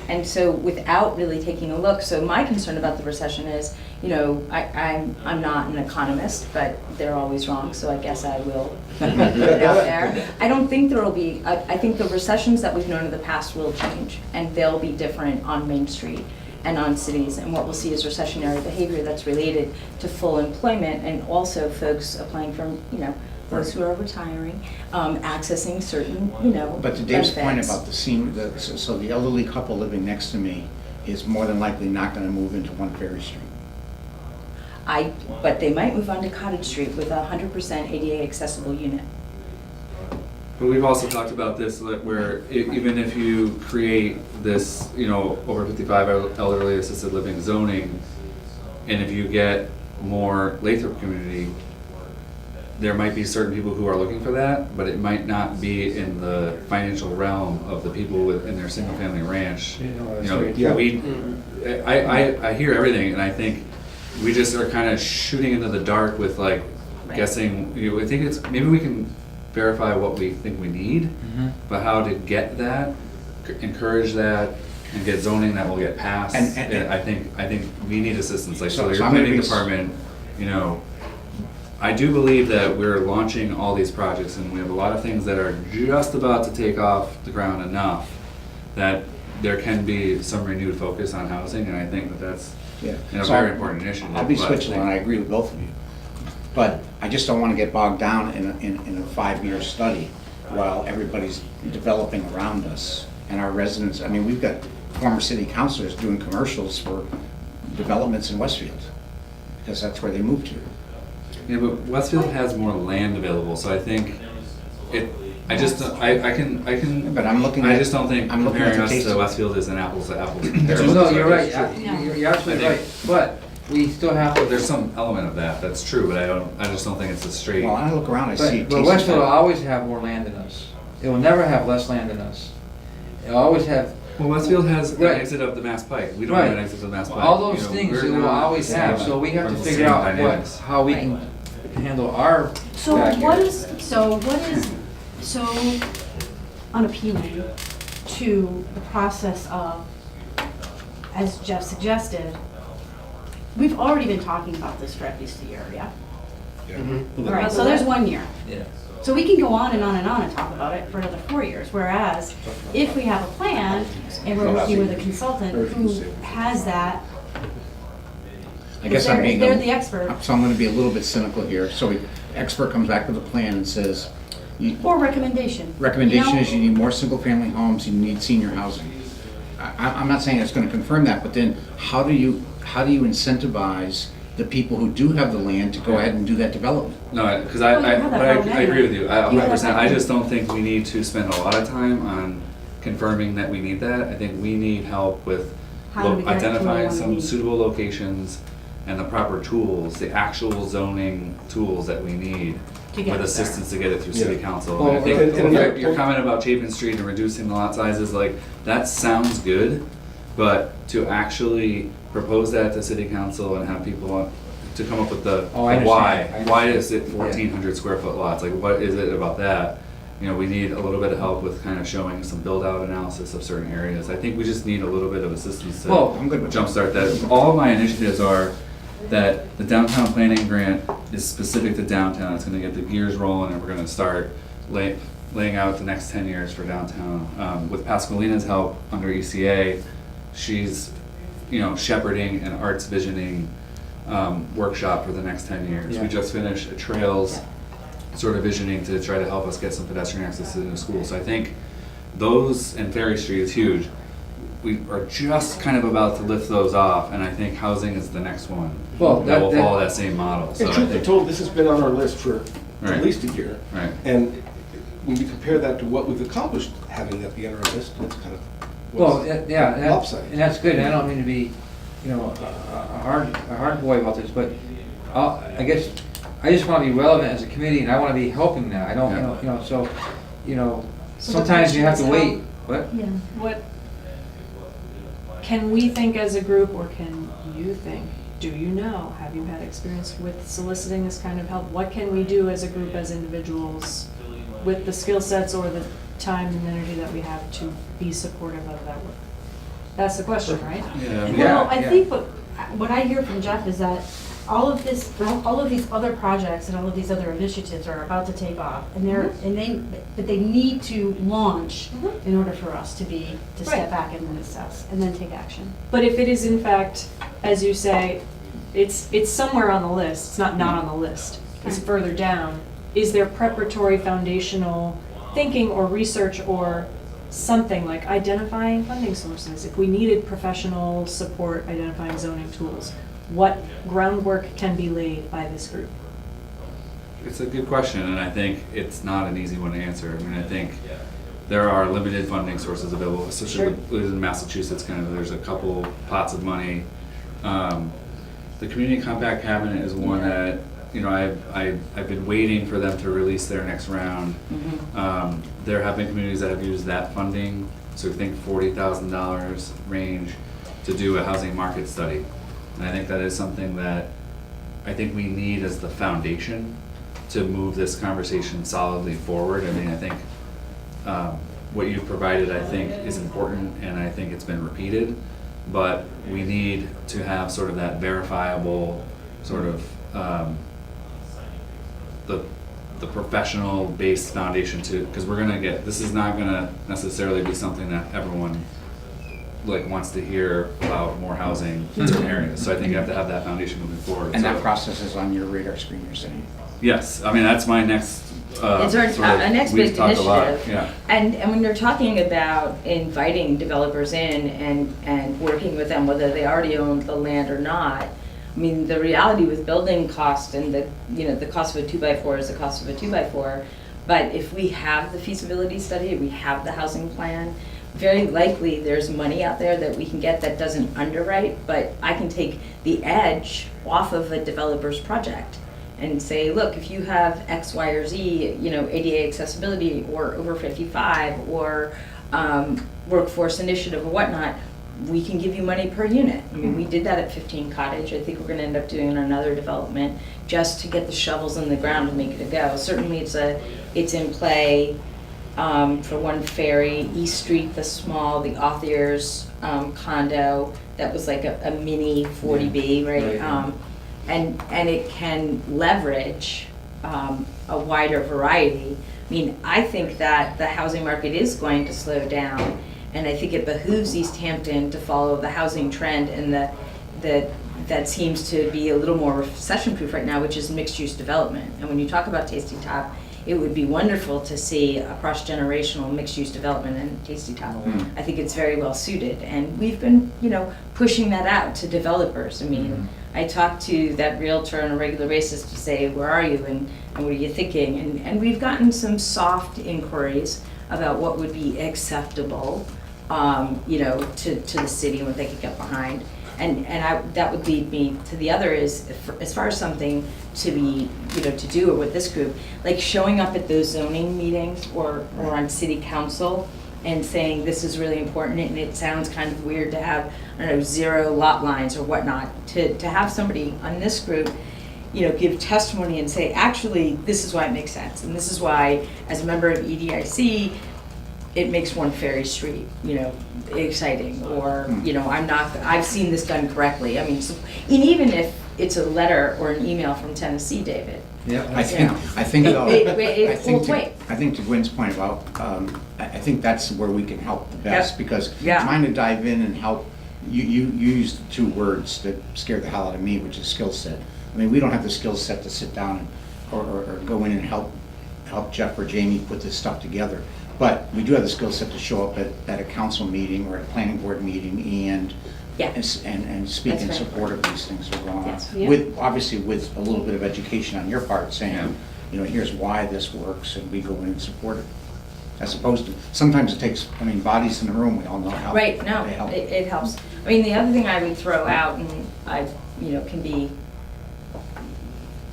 And so without really taking a look, so my concern about the recession is, you know, I'm not an economist, but they're always wrong, so I guess I will put it out there. I don't think there will be, I think the recessions that we've known in the past will change, and they'll be different on Main Street and on cities, and what we'll see is recessionary behavior that's related to full employment, and also folks applying for, you know, those who are retiring, accessing certain, you know, But to Dave's point benefits. about the senior, so the elderly couple living next to me is more than likely not gonna move into One Ferry Street. But they might move on to Cottage Street with a 100% ADA accessible unit. But we've also talked about this, where even if you create this, over 55 elderly assisted living zoning, and if you get more Lathrop community, there might be certain people who are looking for that, but it might not be in the financial realm of the people in their single family ranch. I hear everything, and I think we just are kind of shooting into the dark with guessing. I think maybe we can verify what we think we need, but how to get that, encourage that, and get zoning that will get passed. And I think we need assistance. So your planning department, I do believe that we're launching all these projects, and we have a lot of things that are just about to take off the ground enough that there can be some renewed focus on housing, and I think that's a very important initiative. I'll be Switzerland, I agree with both of you. But I just don't want to get bogged down in a 5-year study while everybody's developing around us and our residents. I mean, we've got former city councilors doing commercials for developments in Westfield because that's where they moved to. Yeah, but Westfield has more land available, so I think I just don't think comparing us to Westfield is an apples to apples comparison. No, you're right, you're absolutely right, but we still have to. There's some element of that, that's true, but I just don't think it's a straight. Well, I look around, I see. But Westfield will always have more land than us. It will never have less land than us. It'll always have. Well, Westfield has an exit of the Mass Pike. We don't have an exit of the Mass Pike. All those things it will always have, so we have to figure out how we can handle our backyard. So unappealing to the process of, as Jeff suggested, we've already been talking about this for at least a year, yeah? All right, so there's 1 year. Yeah. So we can go on and on and on and talk about it for another 4 years, whereas if we have a plan and we're working with a consultant who has that, I guess they're the expert. So I'm going to be a little bit cynical here. So the expert comes back with a plan and says, Or recommendation. recommendation is you need more single-family homes, you need senior housing. I'm not saying it's going to confirm that, but then how do you incentivize the people who do have the land to go ahead and do that development? No, because Well, you have that I already. agree with you, have 100%. that I just don't think we need to spend a lot of time on confirming that we need that. I think we need help with How do we get to where we identifying wanna some be? suitable locations and the proper tools, the actual zoning tools that we need To get with it assistance to get it through city council. Well, And I think and your comment about Chapin Street and reducing the lot sizes, that sounds good, but to actually propose that to city council and have people to come up with the I why. understand. Why is it 1,400 square foot lots? What is it about that? We need a little bit of help with kind of showing some build-out analysis of certain areas. I think we just need a little bit of assistance to I'm good with that. jumpstart that. All of my initiatives are that the downtown planning grant is specific to downtown. It's going to get the gears rolling, and we're going to start laying out the next 10 years for downtown. With Pascalina's help under ECA, she's shepherding an arts visioning workshop for the next 10 years. Yeah. We just finished a trails sort of visioning to try to help us get some pedestrian access to the school. So I think those, and Ferry Street is huge. We are just kind of about to lift those off, and I think housing is the next one. Well, that will that- follow that same model. So And I truth be think, told, this has been on our list for Right. at least a year. right. And when you compare that to what we've accomplished, having that be on our list, it's kind of. Well, yeah, lopsided. and that's good, and I don't mean to be, a hard boy about this, but I guess, I just wanna be relevant as a committee, and I wanna be helping that, I don't, So the sometimes you have to question is wait, what? Yeah. What can we think as a group, or can you think? Do you know? Have you had experience with soliciting this kind of help? What can we do as a group, as individuals, with the skill sets or the time and energy that we have to be supportive of that work? That's the question, right? Yeah, Well, I yeah. think what I hear from Jeff is that all of these other projects and all of these other initiatives are about to take off, but they need to launch in order for us to step Right. back and then assess and then take action. But if it is in fact, as you say, it's somewhere on the list, it's not on the list, it's further down, is there preparatory foundational thinking or research or something like identifying funding sources? If we needed professional support identifying zoning tools, what groundwork can be laid by this group? It's a good question, and I think it's not an easy one to answer. I mean, I think there are limited funding sources available, especially Sure. within Massachusetts. Kind of, there's a couple pots of money. The Community Compact Cabinet is one that, you know, I've been waiting for them to release their next round. There have been communities that have used that funding, so I think $40,000 range, to do a housing market study. And I think that is something that I think we need as the foundation to move this conversation solidly forward. I mean, I think what you've provided, I think, is important, and I think it's been repeated, but we need to have sort of that verifiable sort of the professional based foundation to, because we're gonna get, this is not gonna necessarily be something that everyone like wants to hear about more housing in certain areas. So I think you have to have that foundation moving forward. And So- that process is on your radar screen, you're saying? Yes, I mean, that's my next, It's sort of- our next we've big talked a lot, initiative. yeah. And when you're talking about inviting developers in and working with them, whether they already own the land or not, I mean, the reality with building cost and the cost of a 2x4 is the cost of a 2x4. But if we have the feasibility study, we have the housing plan, very likely there's money out there that we can get that doesn't underwrite, but I can take the edge off of a developer's project and say, look, if you have X, Y, or Z, ADA accessibility or over 55 or workforce initiative or whatnot, we can give you money per unit. I mean, we did that at 15 Cottage. I think we're gonna end up doing another development just to get the shovels in the ground and make it a go. Certainly it's in play for One Ferry, East Street, the Authors condo, that was like a mini 40B, right? And it can leverage a wider variety. I mean, I think that the housing market is going to slow down, and I think it behooves Easthampton to follow the housing trend and that seems to be a little more recession-proof right now, which is mixed-use development. And when you talk about Tasty Top, it would be wonderful to see a cross-generational mixed-use development in Tasty Top. I think it's very well suited, and we've been, pushing that out to developers. I mean, I talk to that realtor on a regular basis to say, where are you and what are you thinking? And we've gotten some soft inquiries about what would be acceptable, to the city and what they could get behind. And that would lead me to the other is, as far as something to be, to do with this group, like showing up at those zoning meetings or on city council and saying this is really important, and it sounds kind of weird to have, 0 lot lines or whatnot, to have somebody on this group, give testimony and say, actually, this is why it makes sense, and this is why, as a member of EDIC, it makes One Ferry Street, exciting, or, I've seen this done correctly. I mean, so, and even if it's a letter or an email from Tennessee, David. Yeah, I think to Gwen's point about, I think that's where we can help the best, because trying to dive in and help, you used 2 words that scared the hell out of me, which is skill set. I mean, we don't have the skill set to sit down or go in and help Jeff or Jamie put this stuff together. But we do have the skill set to show up at a council meeting or a planning board meeting and speak in support of these things that are going on. Yes. Obviously with a little bit of education on your part, saying, here's why this works, and we go in and support it. As opposed to, sometimes it takes, bodies in the room, we all know how Right, no, they help. it helps. I mean, the other thing I would throw out, and I, can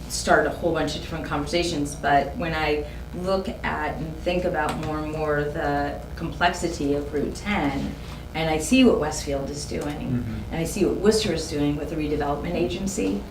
start a whole bunch of different conversations, but when I look at and think about more and more the complexity of Route 10, and I see what Westfield is doing, and I see what Worcester is doing with the redevelopment agency.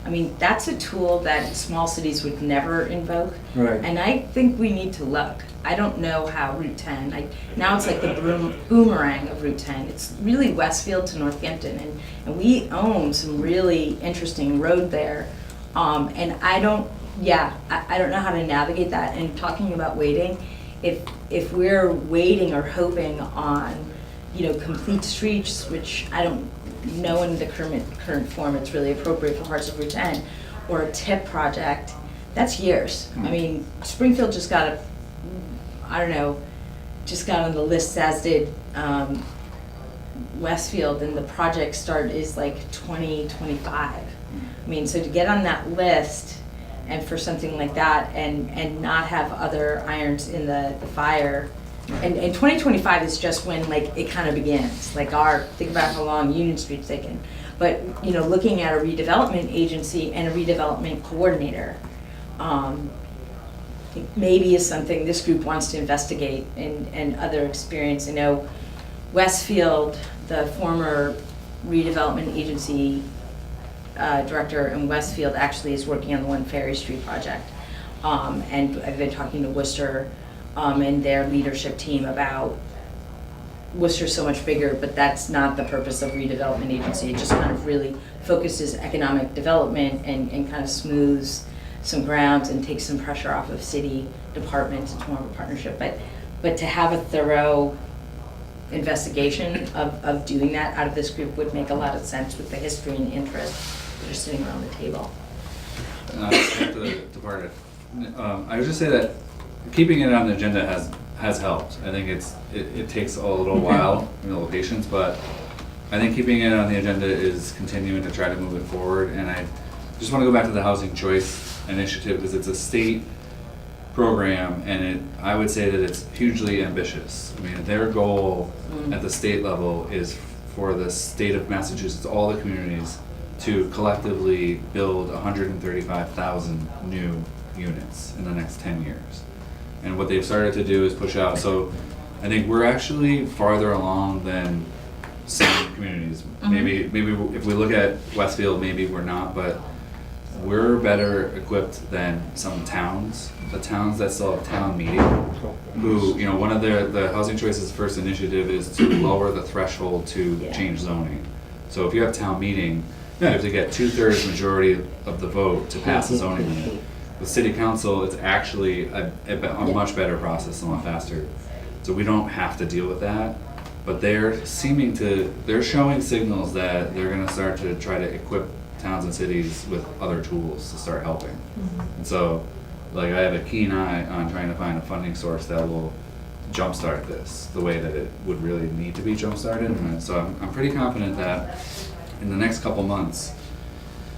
I mean, that's a tool that small cities would never invoke. Right. And I think we need to look. I don't know how Route 10, now it's like the boomerang of Route 10. It's really Westfield to Northampton, and we own some really interesting road there. And I don't know how to navigate that. And talking about waiting, if we're waiting or hoping on, complete streets, which I don't know in the current form it's really appropriate for parts of Route 10, or a TIP project, that's years. I mean, Springfield just got on the list, as did Westfield and the project start is like 2025. I mean, so to get on that list and for something like that and not have other irons in the fire. And 2025 is just when like it kind of begins, like think about how long Union Street's taken. But, you know, looking at a redevelopment agency and a redevelopment coordinator, maybe is something this group wants to investigate and other experience. I know Westfield, the former redevelopment agency director in Westfield, actually is working on the One Ferry Street project. And I've been talking to Worcester and their leadership team about Worcester's so much bigger, but that's not the purpose of redevelopment agency. It just kind of really focuses economic development and kind of smooths some grounds and takes some pressure off of city departments. It's more of a partnership. But to have a thorough investigation of doing that out of this group would make a lot of sense with the history and interest that are sitting around the table. I would just say that keeping it on the agenda has helped. I think it takes a little while, a little patience, but I think keeping it on the agenda is continuing to try to move it forward. And I just want to go back to the Housing Choice Initiative because it's a state program, and I would say that it's hugely ambitious. I mean, their goal at the state level is for the state of Massachusetts, all the communities, to collectively build 135,000 new units in the next 10 years. And what they've started to do is push out. So I think we're actually farther along than some communities. Maybe if we look at Westfield, maybe we're not, but we're better equipped than some towns. The towns that still have town meeting, who, you know, one of the Housing Choice's first initiative is to lower the threshold to change zoning. So if you have town meeting, you have to get 2/3 majority of the vote to pass a zoning unit. With city council, it's actually a much better process and a lot faster. So we don't have to deal with that. But they're showing signals that they're gonna start to try to equip towns and cities with other tools to start helping. And so, like, I have a keen eye on trying to find a funding source that will jumpstart this the way that it would really need to be jumpstarted. And so I'm pretty confident that in the next couple months,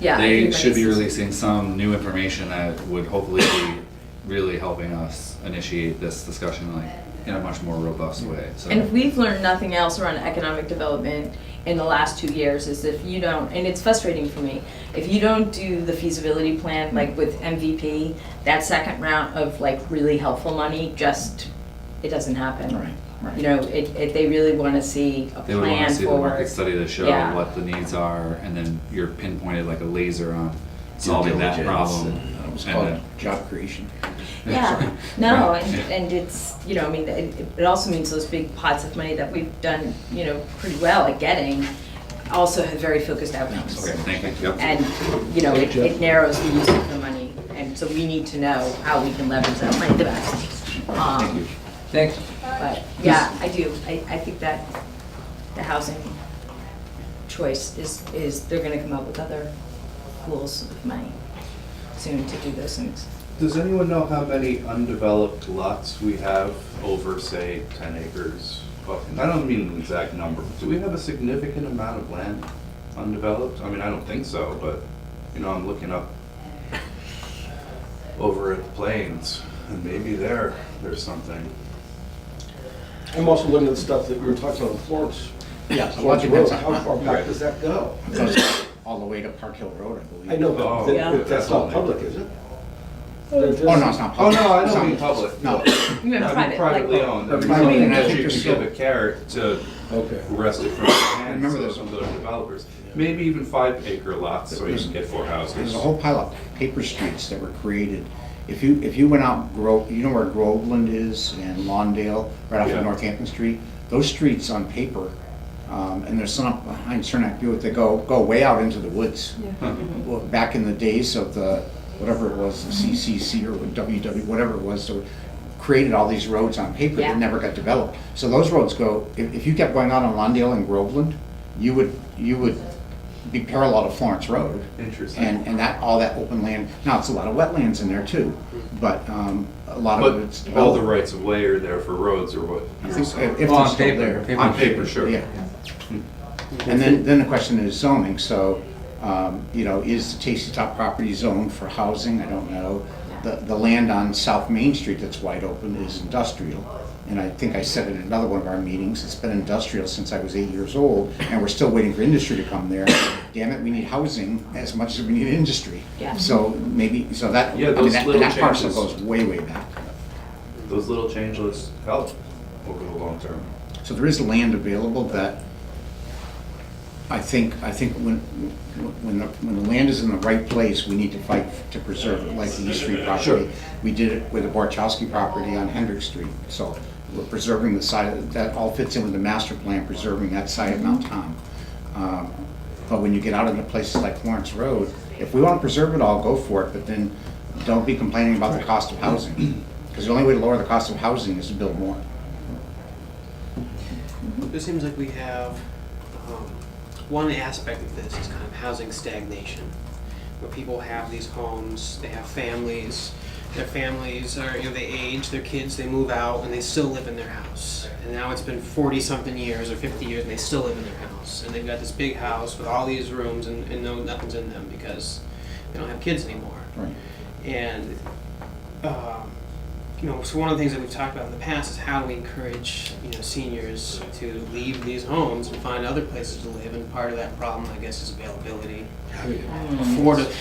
they should be releasing some new information that would hopefully be really helping us initiate this discussion like in a much more robust way. So. And if we've learned nothing else around economic development in the last 2 years is if you don't, and it's frustrating for me, if you don't do the feasibility plan, like with MVP, that second round of like really helpful money, it doesn't happen. Right. You know, they really want to see a They would want plan to see the forward. market study to show what the needs are, and then you're pinpointed like a laser on solving that diligence problem. It was And called then- job creation. Yeah, no, Right. and it's, you know, I mean, it also means those big pots of money that we've done, you know, pretty well at getting also have very focused outcomes. Okay, thank you. Yep. And, you know, it narrows the use of the money, and so we need to know how we can leverage that money the best. Thank you. Thanks. But, yeah, I do, I think that the housing choice is they're gonna come up with other pools of money soon to do those things. Does anyone know how many undeveloped lots we have over, say, 10 acres? Well, I don't mean an exact number. Do we have a significant amount of land undeveloped? I mean, I don't think so, but, you know, I'm looking up over at the Plains, and maybe there's something. I'm also looking at the stuff that we were talking about in Florence. Yeah, so Florence what Road, depends on- how far back does that go? It goes all the way to Park Hill Road, I believe. I know, Oh, but Yeah. that's not public, is it? Oh, no, it's not Oh, public. no, I It's don't not- mean public. No. You mean I mean private, privately like, owned. I But mean, privately something owned, I that think you there's can give still- a carrot to Okay. wrest it from your hands Remember of there's- some of those developers. Maybe even 5-acre lots so you can get 4 houses. There's a whole pile of paper streets that were created. If you went out, you know where Groveland is and Lawndale, right off Yeah. of Northampton Street? Those streets on paper, and there's some up behind Cernak Buick that go way out into the woods. Well, back in the days of the, whatever it was, the CCC or WW, whatever it was, so created all these roads on paper Yeah. that never got developed. So those roads go, if you kept going out on Lawndale and Groveland, you would be parallel to Florence Road. Interesting. And that, all that open land, now it's a lot of wetlands in there too, but a lot of it's But all the developed. rights of way are there for roads or what? I think if Well, it's on still paper, there. paper. On paper, sure. Yeah. And then the question is zoning, so, you know, is the Tasty Top property zoned for housing? I don't know. The land on South Main Street that's wide open is industrial. And I think I said it at another one of our meetings, it's been industrial since I was 8 years old, and we're still waiting for industry to come there. Damn it, we need housing as much as we need industry. Yeah. So maybe, so that, Yeah, I mean, those that little parcel changes. goes way, way back. Those little changes help over the long term. So there is land available that I think when the land is in the right place, we need to fight to preserve it, like the East Street property. Sure. We did it with the Borchowski property on Hendrick Street. So we're preserving the side, that all fits in with the master plan, preserving that side of Mount Tom. But when you get out into places like Florence Road, if we want to preserve it all, go for it, but then don't be complaining about the cost of housing. Because the only way to lower the cost of housing is to build more. It seems like we have, one aspect of this is kind of housing stagnation, where people have these homes, they have families, their families are, you know, they age, their kids, they move out, and they still live in their house. And now it's been 40-something years or 50 years, and they still live in their house. And they've got this big house with all these rooms, and nothing's in them because they don't have kids anymore. Right. And, you know, so one of the things that we've talked about in the past is how do we encourage, you know, seniors to leave these homes and find other places to live, and part of that problem, I guess, is availability.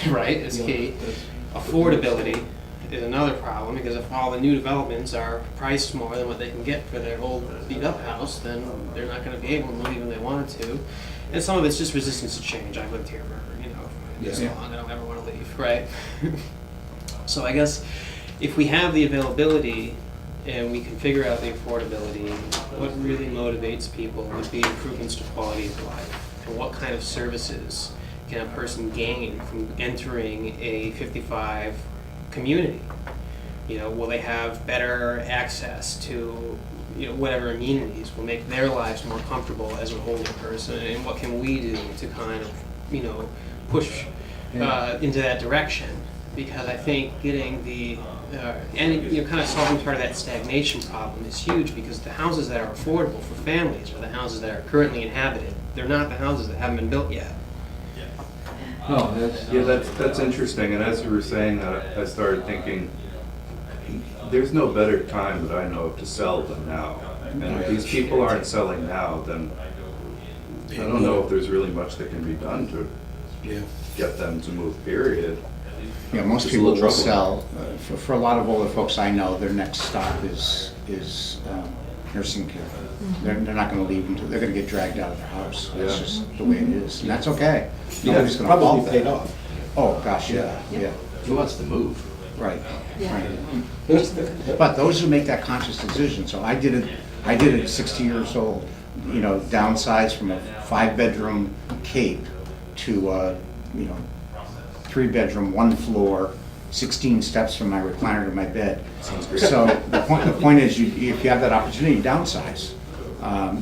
Right, is key. Affordability is another problem, because if all the new developments are priced more than what they can get for their old beat-up house, then they're not gonna be able to move even if they wanted to. And some of it's just resistance to change. I've lived here for, you know, this long, I don't ever wanna leave, right? So I guess if we have the availability and we can figure out the affordability, what really motivates people would be improvements to quality of life. And what kind of services can a person gain from entering a 55 community? You know, will they have better access to, you know, whatever amenities will make their lives more comfortable as an older person? And what can we do to kind of, you know, push into that direction? Because I think getting the and, you know, kind of solving part of that stagnation problem is huge, because the houses that are affordable for families are the houses that are currently inhabited. They're not the houses that haven't been built yet. No, that's. Yeah, that's interesting, and as you were saying that, I started thinking, there's no better time that I know of to sell than now. And if these people aren't selling now, then I don't know if there's really much that can be done to get them to move, period. Yeah, most Just a people little will trouble. sell, for a lot of older folks I know, their next stop is nursing care. They're not gonna leave until, they're gonna get dragged out of their house. That's Yeah. just the way it is, and that's okay. Yeah, Nobody's it's gonna fault probably paid that. off. Oh, gosh, yeah. Who wants to move? Right, right. But those who make that conscious decision, so I did it at 60 years old, you know, downsized from a 5-bedroom Cape to, you know, 3-bedroom, 1 floor, 16 steps from my recliner to my bed. So the point is, if you have that opportunity, you downsize.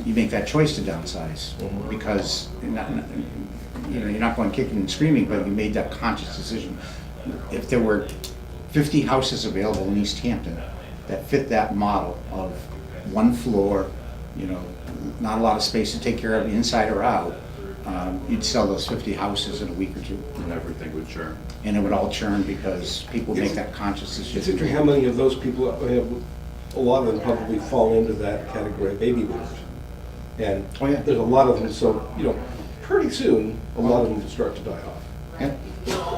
You make that choice to downsize, because you're not going kicking and screaming, but you made that conscious decision. If there were 50 houses available in Easthampton that fit that model of 1 floor, you know, not a lot of space to take care of inside or out, you'd sell those 50 houses in a week or two. And everything would churn. And it would all churn because people make that conscious It's decision. interesting how many of those people, a lot of them probably fall into that category of baby boomers. And Oh, yeah. there's a lot of them, so, you know, pretty soon, a lot of them will start to die off. Yeah.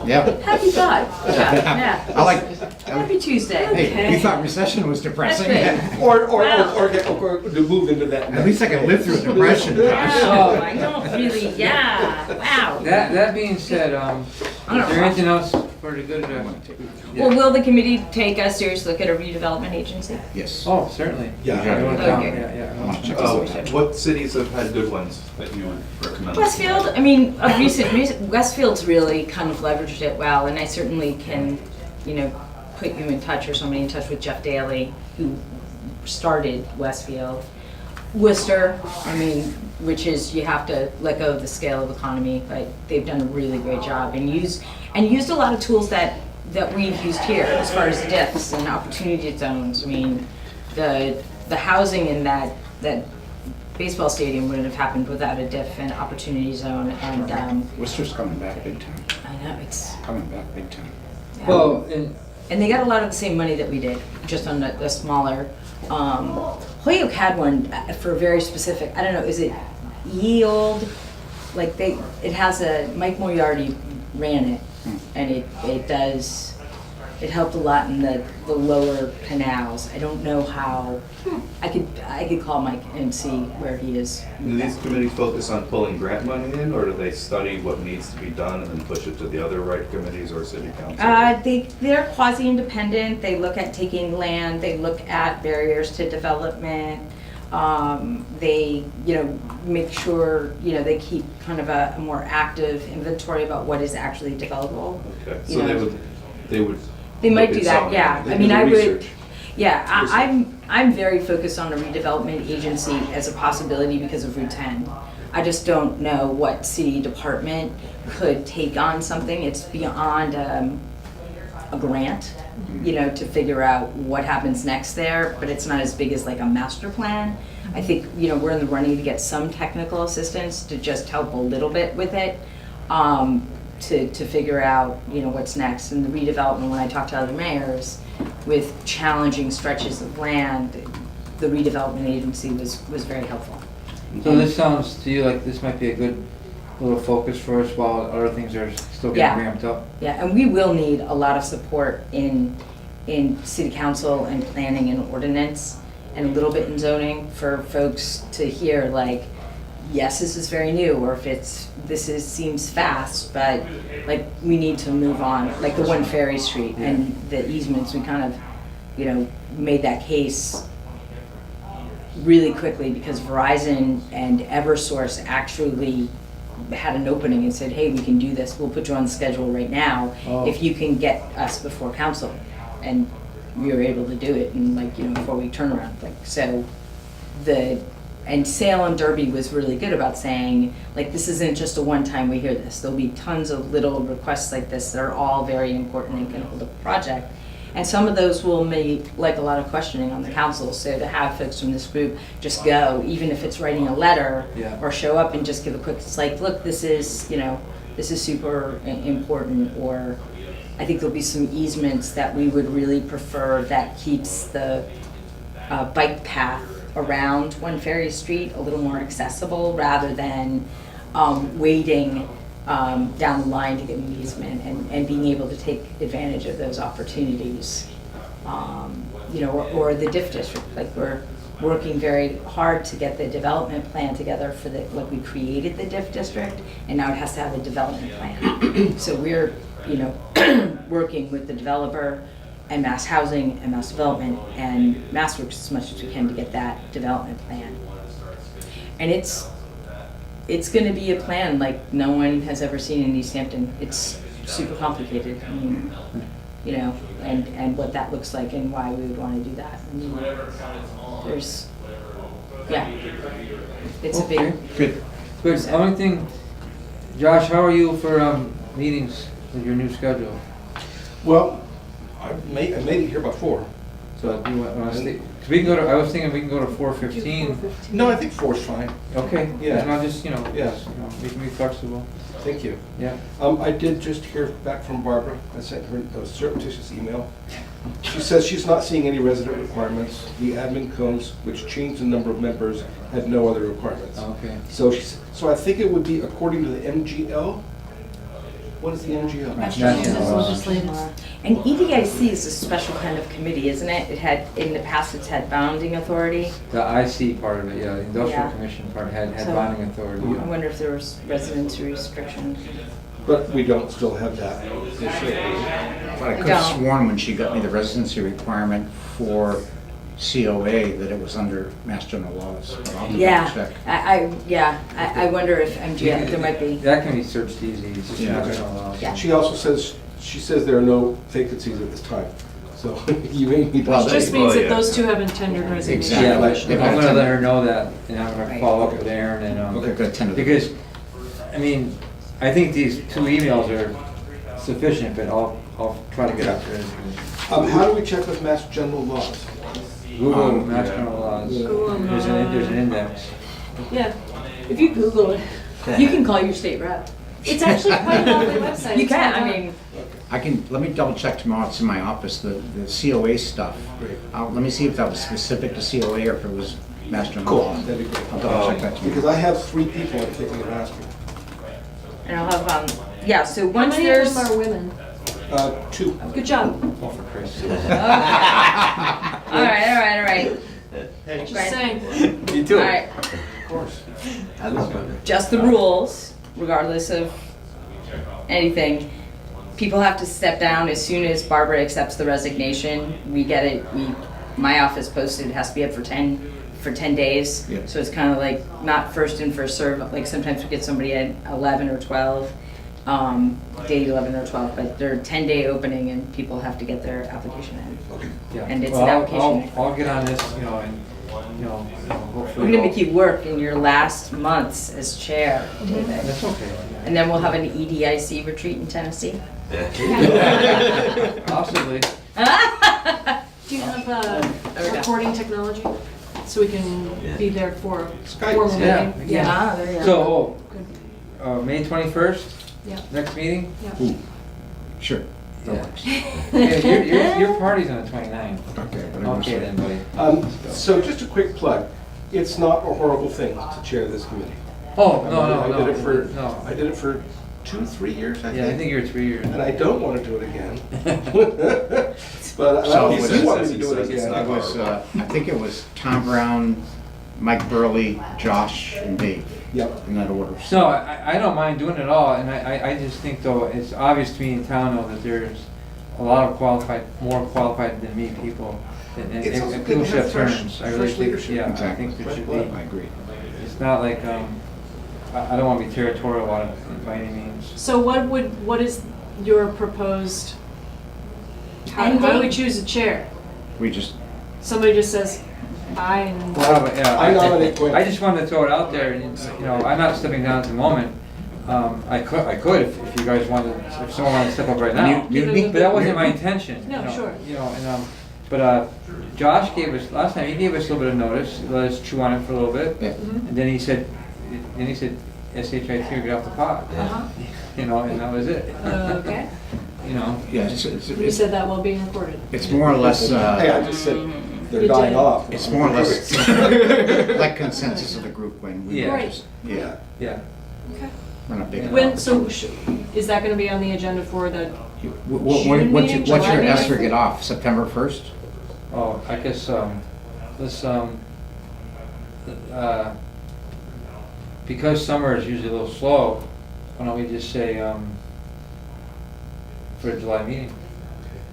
Yeah. Happy thought. Yeah. I like, Happy Tuesday. hey, you thought recession was depressing? That's Or Wow. or to move into that. At least I can live through a depression, Josh. Oh, I don't really, yeah, wow. That being said, is there anything else for the good? Well, will the committee take a serious look at a redevelopment agency? Yes. Oh, certainly. Yeah. Everyone Okay. down, yeah. I want to check Oh, this out. what cities have had good ones that you would recommend? Westfield, I mean, of recent, Westfield's really kind of leveraged it well, and I certainly can, you know, put you in touch or somebody in touch with Jeff Daly, who started Westfield. Worcester, I mean, which is, you have to let go of the scale of economy, but they've done a really great job and used a lot of tools that that we've used here as far as diffs and opportunity zones. I mean, the housing in that baseball stadium wouldn't have happened without a diff and opportunity zone, and Worcester's coming back big time, I know, it's, coming back big time. yeah. Well, and And they got a lot of the same money that we did, just on a smaller. Holyoke had one for a very specific, I don't know, is it yield? Like it has Mike Moriarty ran it, and it does, it helped a lot in the lower canals. I don't know how, I could call Mike and see where he is. Do these committees focus on pulling grant money in, or do they study what needs to be done and then push it to the other right committees or city council? They're quasi-independent. They look at taking land, they look at barriers to development. They, make sure, they keep kind of a more active inventory about what is actually developable. Okay, You so know. they would. They might look do at that, zoning. yeah. They I do mean, the I would, research. yeah, I'm very focused on a redevelopment agency as a possibility because of Route 10. I just don't know what city department could take on something. It's beyond a grant, to figure out what happens next there, but it's not as big as like a master plan. I think, we're in the running to get some technical assistance to just help a little bit with it, to figure out, what's next. And the redevelopment, when I talk to other mayors with challenging stretches of land, the redevelopment agency was very helpful. so this sounds to you like this might be a good little focus for us while other things are still Yeah. getting ramped up. Yeah, and we will need a lot of support in city council and planning and ordinance, and a little bit in zoning for folks to hear like, yes, this is very new, or if seems fast, but like we need to move on, like the one Ferry Street and the easements, we kind of, made that case really quickly because Verizon and Eversource actually had an opening and said, hey, we can do this, we'll put you on the schedule right now Oh. if you can get us before council. And we were able to do it in 4-week turnaround, so and Salem Derby was really good about saying, this isn't just a one-time we hear this. There'll be tons of little requests like this that are all very important and can hold up the project. And some of those will make a lot of questioning on the council. So to have folks from this group just go, even if it's writing a letter Yeah. or show up and just give a quick, look, this is super important, or I think there'll be some easements that we would really prefer that keeps the bike path around One Ferry Street a little more accessible rather than waiting down the line to get an easement, and being able to take advantage of those opportunities. Or the DIF district, we're working very hard to get the development plan together for we created the DIF district, and now it has to have a development plan. So we're, working with the developer and Mass Housing and Mass Development and MassWorks as much as we can to get that development plan. And it's going to be a plan like no one has ever seen in Easthampton. It's super complicated. I mean, and what that looks like and why we would want to do that. I mean, it's a big. Good. Good. The only thing, Josh, how are you for meetings with your new schedule? Well, I made it here by 4. So do you want to stay? 'Cause we can go to. I was thinking we can go to 4:15. No, I think 4 is fine. Okay. Yeah. And I'll just Yeah. we can be flexible. Thank you. Yeah. I did just hear back from Barbara. I sent her a surreptitious email. She says she's not seeing any resident requirements. The admin codes, which changed the number of members, had no other requirements. Okay. So I think it would be according to the MGL. What is the MGL? Massachusetts legislative. And EDIC is a special kind of committee, isn't it? It had, in the past, it's had bounding authority. The IC part of it, yeah, the industrial Yeah. commission part had So- bonding authority. I wonder if there was residency restrictions. But we don't still have that issue. But I could have Don't. sworn when she got me the residency requirement for COA that it was under Mass General laws. But I'll have to Yeah, check. I wonder if MGL, there might be. That can be searched easy. It's just Yeah. not gonna allow. Yeah. She also says there are no vacancies at this time. So you may need to. Well, Which just they- means well, that yeah. those two haven't tendered resignations. Exactly. Yeah, but They've I'm got gonna let to- her know that, and I'm gonna Right. follow up with Aaron and, Okay, good, tentative. because, I mean, I think these 2 emails are sufficient, but I'll I'll try to get up there. How do we check with Mass General laws? Google Mass General laws. Google them. There's an index. Yeah, if you Google it, You can call your state rep. it's actually quite a lovely website. You It's can, got, I mean, Let me double check tomorrow, it's in my office, the COA stuff. Great. Let me see if that was specific to COA or if it was Master General Cool, law. that'd be great. I'll double check that tomorrow. Because I have 3 people I'm thinking of asking. and I'll have, yeah, so How once many of there's. them are women? 2. Good job. Oh, for Christ's sake. Okay. All right. Just Right. saying. You too. All right, Of course. I love it. just the rules, regardless of anything. People have to step down as soon as Barbara accepts the resignation. We get it, my office posted, it has to be up for 10 days. Yeah. So it's kind of like not first in, first served, like sometimes we get somebody at 11 or 12, day 11 or 12, but they're 10-day opening and people have to get their application in. Yeah. And it's Well, an application. I'll get on this, and hopefully. We're gonna make you work in your last months as chair, David. That's okay. And then we'll have an EDIC retreat in Tennessee. Possibly. Do you have recording technology? So we can be there for Skype. formal Yeah. meeting? Ah, there you go. So, May 21st, Yeah. next meeting? Ooh, sure, that Yeah. works. Yeah, your party's on the 29th. Okay, whatever. Okay then, buddy. So just a quick plug. It's not a horrible thing to chair this committee. Oh, I no, did it for, no. I did it for 2-3 years, I think. Yeah, I think you're 3 years. And I don't want to do it again. But I So don't he think says you want me it's- to he do it says it's again. not It was, I think it was Tom Brown, Mike Burley, Josh, and Dave, Yep. in that order. No, I don't mind doing it all, and I just think though, it's obvious to me in town though that there's a lot of more qualified than me people. And It's also and good people to should have have fresh- terms. I really fresh think, leadership. yeah, I Exactly. think there should Fresh be. I agree. It's not like, I don't want to be territorial on it by any means. So what is your proposed, how do we Ending? choose a chair? We just, Somebody just says, I and. I nominate Gwen. I just wanted to throw it out there, and, I'm not stepping down at the moment. I could if you guys wanted, if someone wanted to step up right now. But that wasn't my intention. No, sure. But Josh gave us, last time, he gave us a little bit of notice, let us chew on it for a little bit. yeah. And then he said, SHIT, get off the pot. Uh-huh. And that was it. Okay. Yeah, You said that while being recorded. it's more or less, Hey, I just said they're You dying did. off. it's more or less like consensus of the group when we. Yeah. just- Yeah, Yeah. Okay. we're not big. When, so is that gonna be on the agenda for the, What's June meeting, what's July your meeting? ESER get off, September 1st? Oh, I guess, let's, because summer is usually a little slow, why don't we just say, for a July meeting?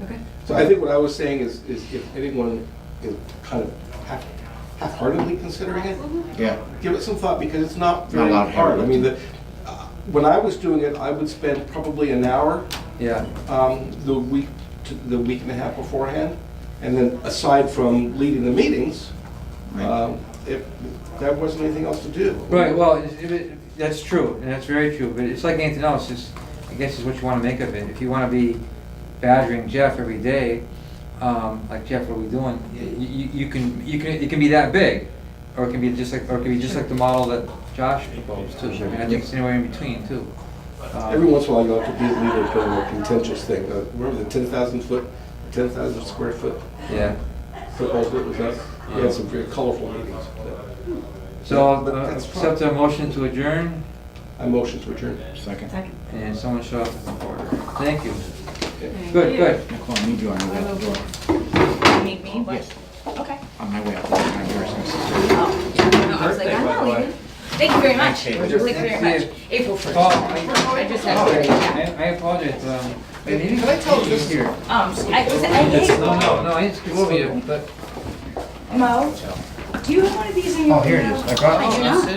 okay, So I think what I was saying is if anyone is kind of half-heartedly considering it, Yeah, give it some thought because it's not Not a very lot of hard. I mean, hard when I was doing it, I would spend probably an hour Yeah, the week and a half beforehand. And then aside from leading the meetings, right. if there wasn't anything else to do. right, well, that's true, and that's very true, but it's like anything else, I guess is what you wanna make of it. If you wanna be badgering Jeff every day, like Jeff, what are we doing? It can be that big, or it can be just like the model that Josh proposed too. I mean, I think it's anywhere in between too. Every once in a while, you have to be a leader for a contentious thing. Remember the 10,000 square foot Yeah. proposal that was up? We had some very colorful meetings. So, But that's fine. accept a motion to adjourn, I motion to adjourn. Second. and someone show up at the board. Thank you. Thank Good, you. good. Nicole, I need you on my way out the door. You need me? What? Yes, Okay. on my way out the door, I'm yours. Oh, no, I was like, I'm not leaving. Thank you very much. Thanks, Thank David. you very much. April 1st. Oh, I just had to, yeah. I apologize, Can I tell this here? I hate, No, I need to go over you, but. Mo, do you have one of these in your? Oh, here it is, I got I do not.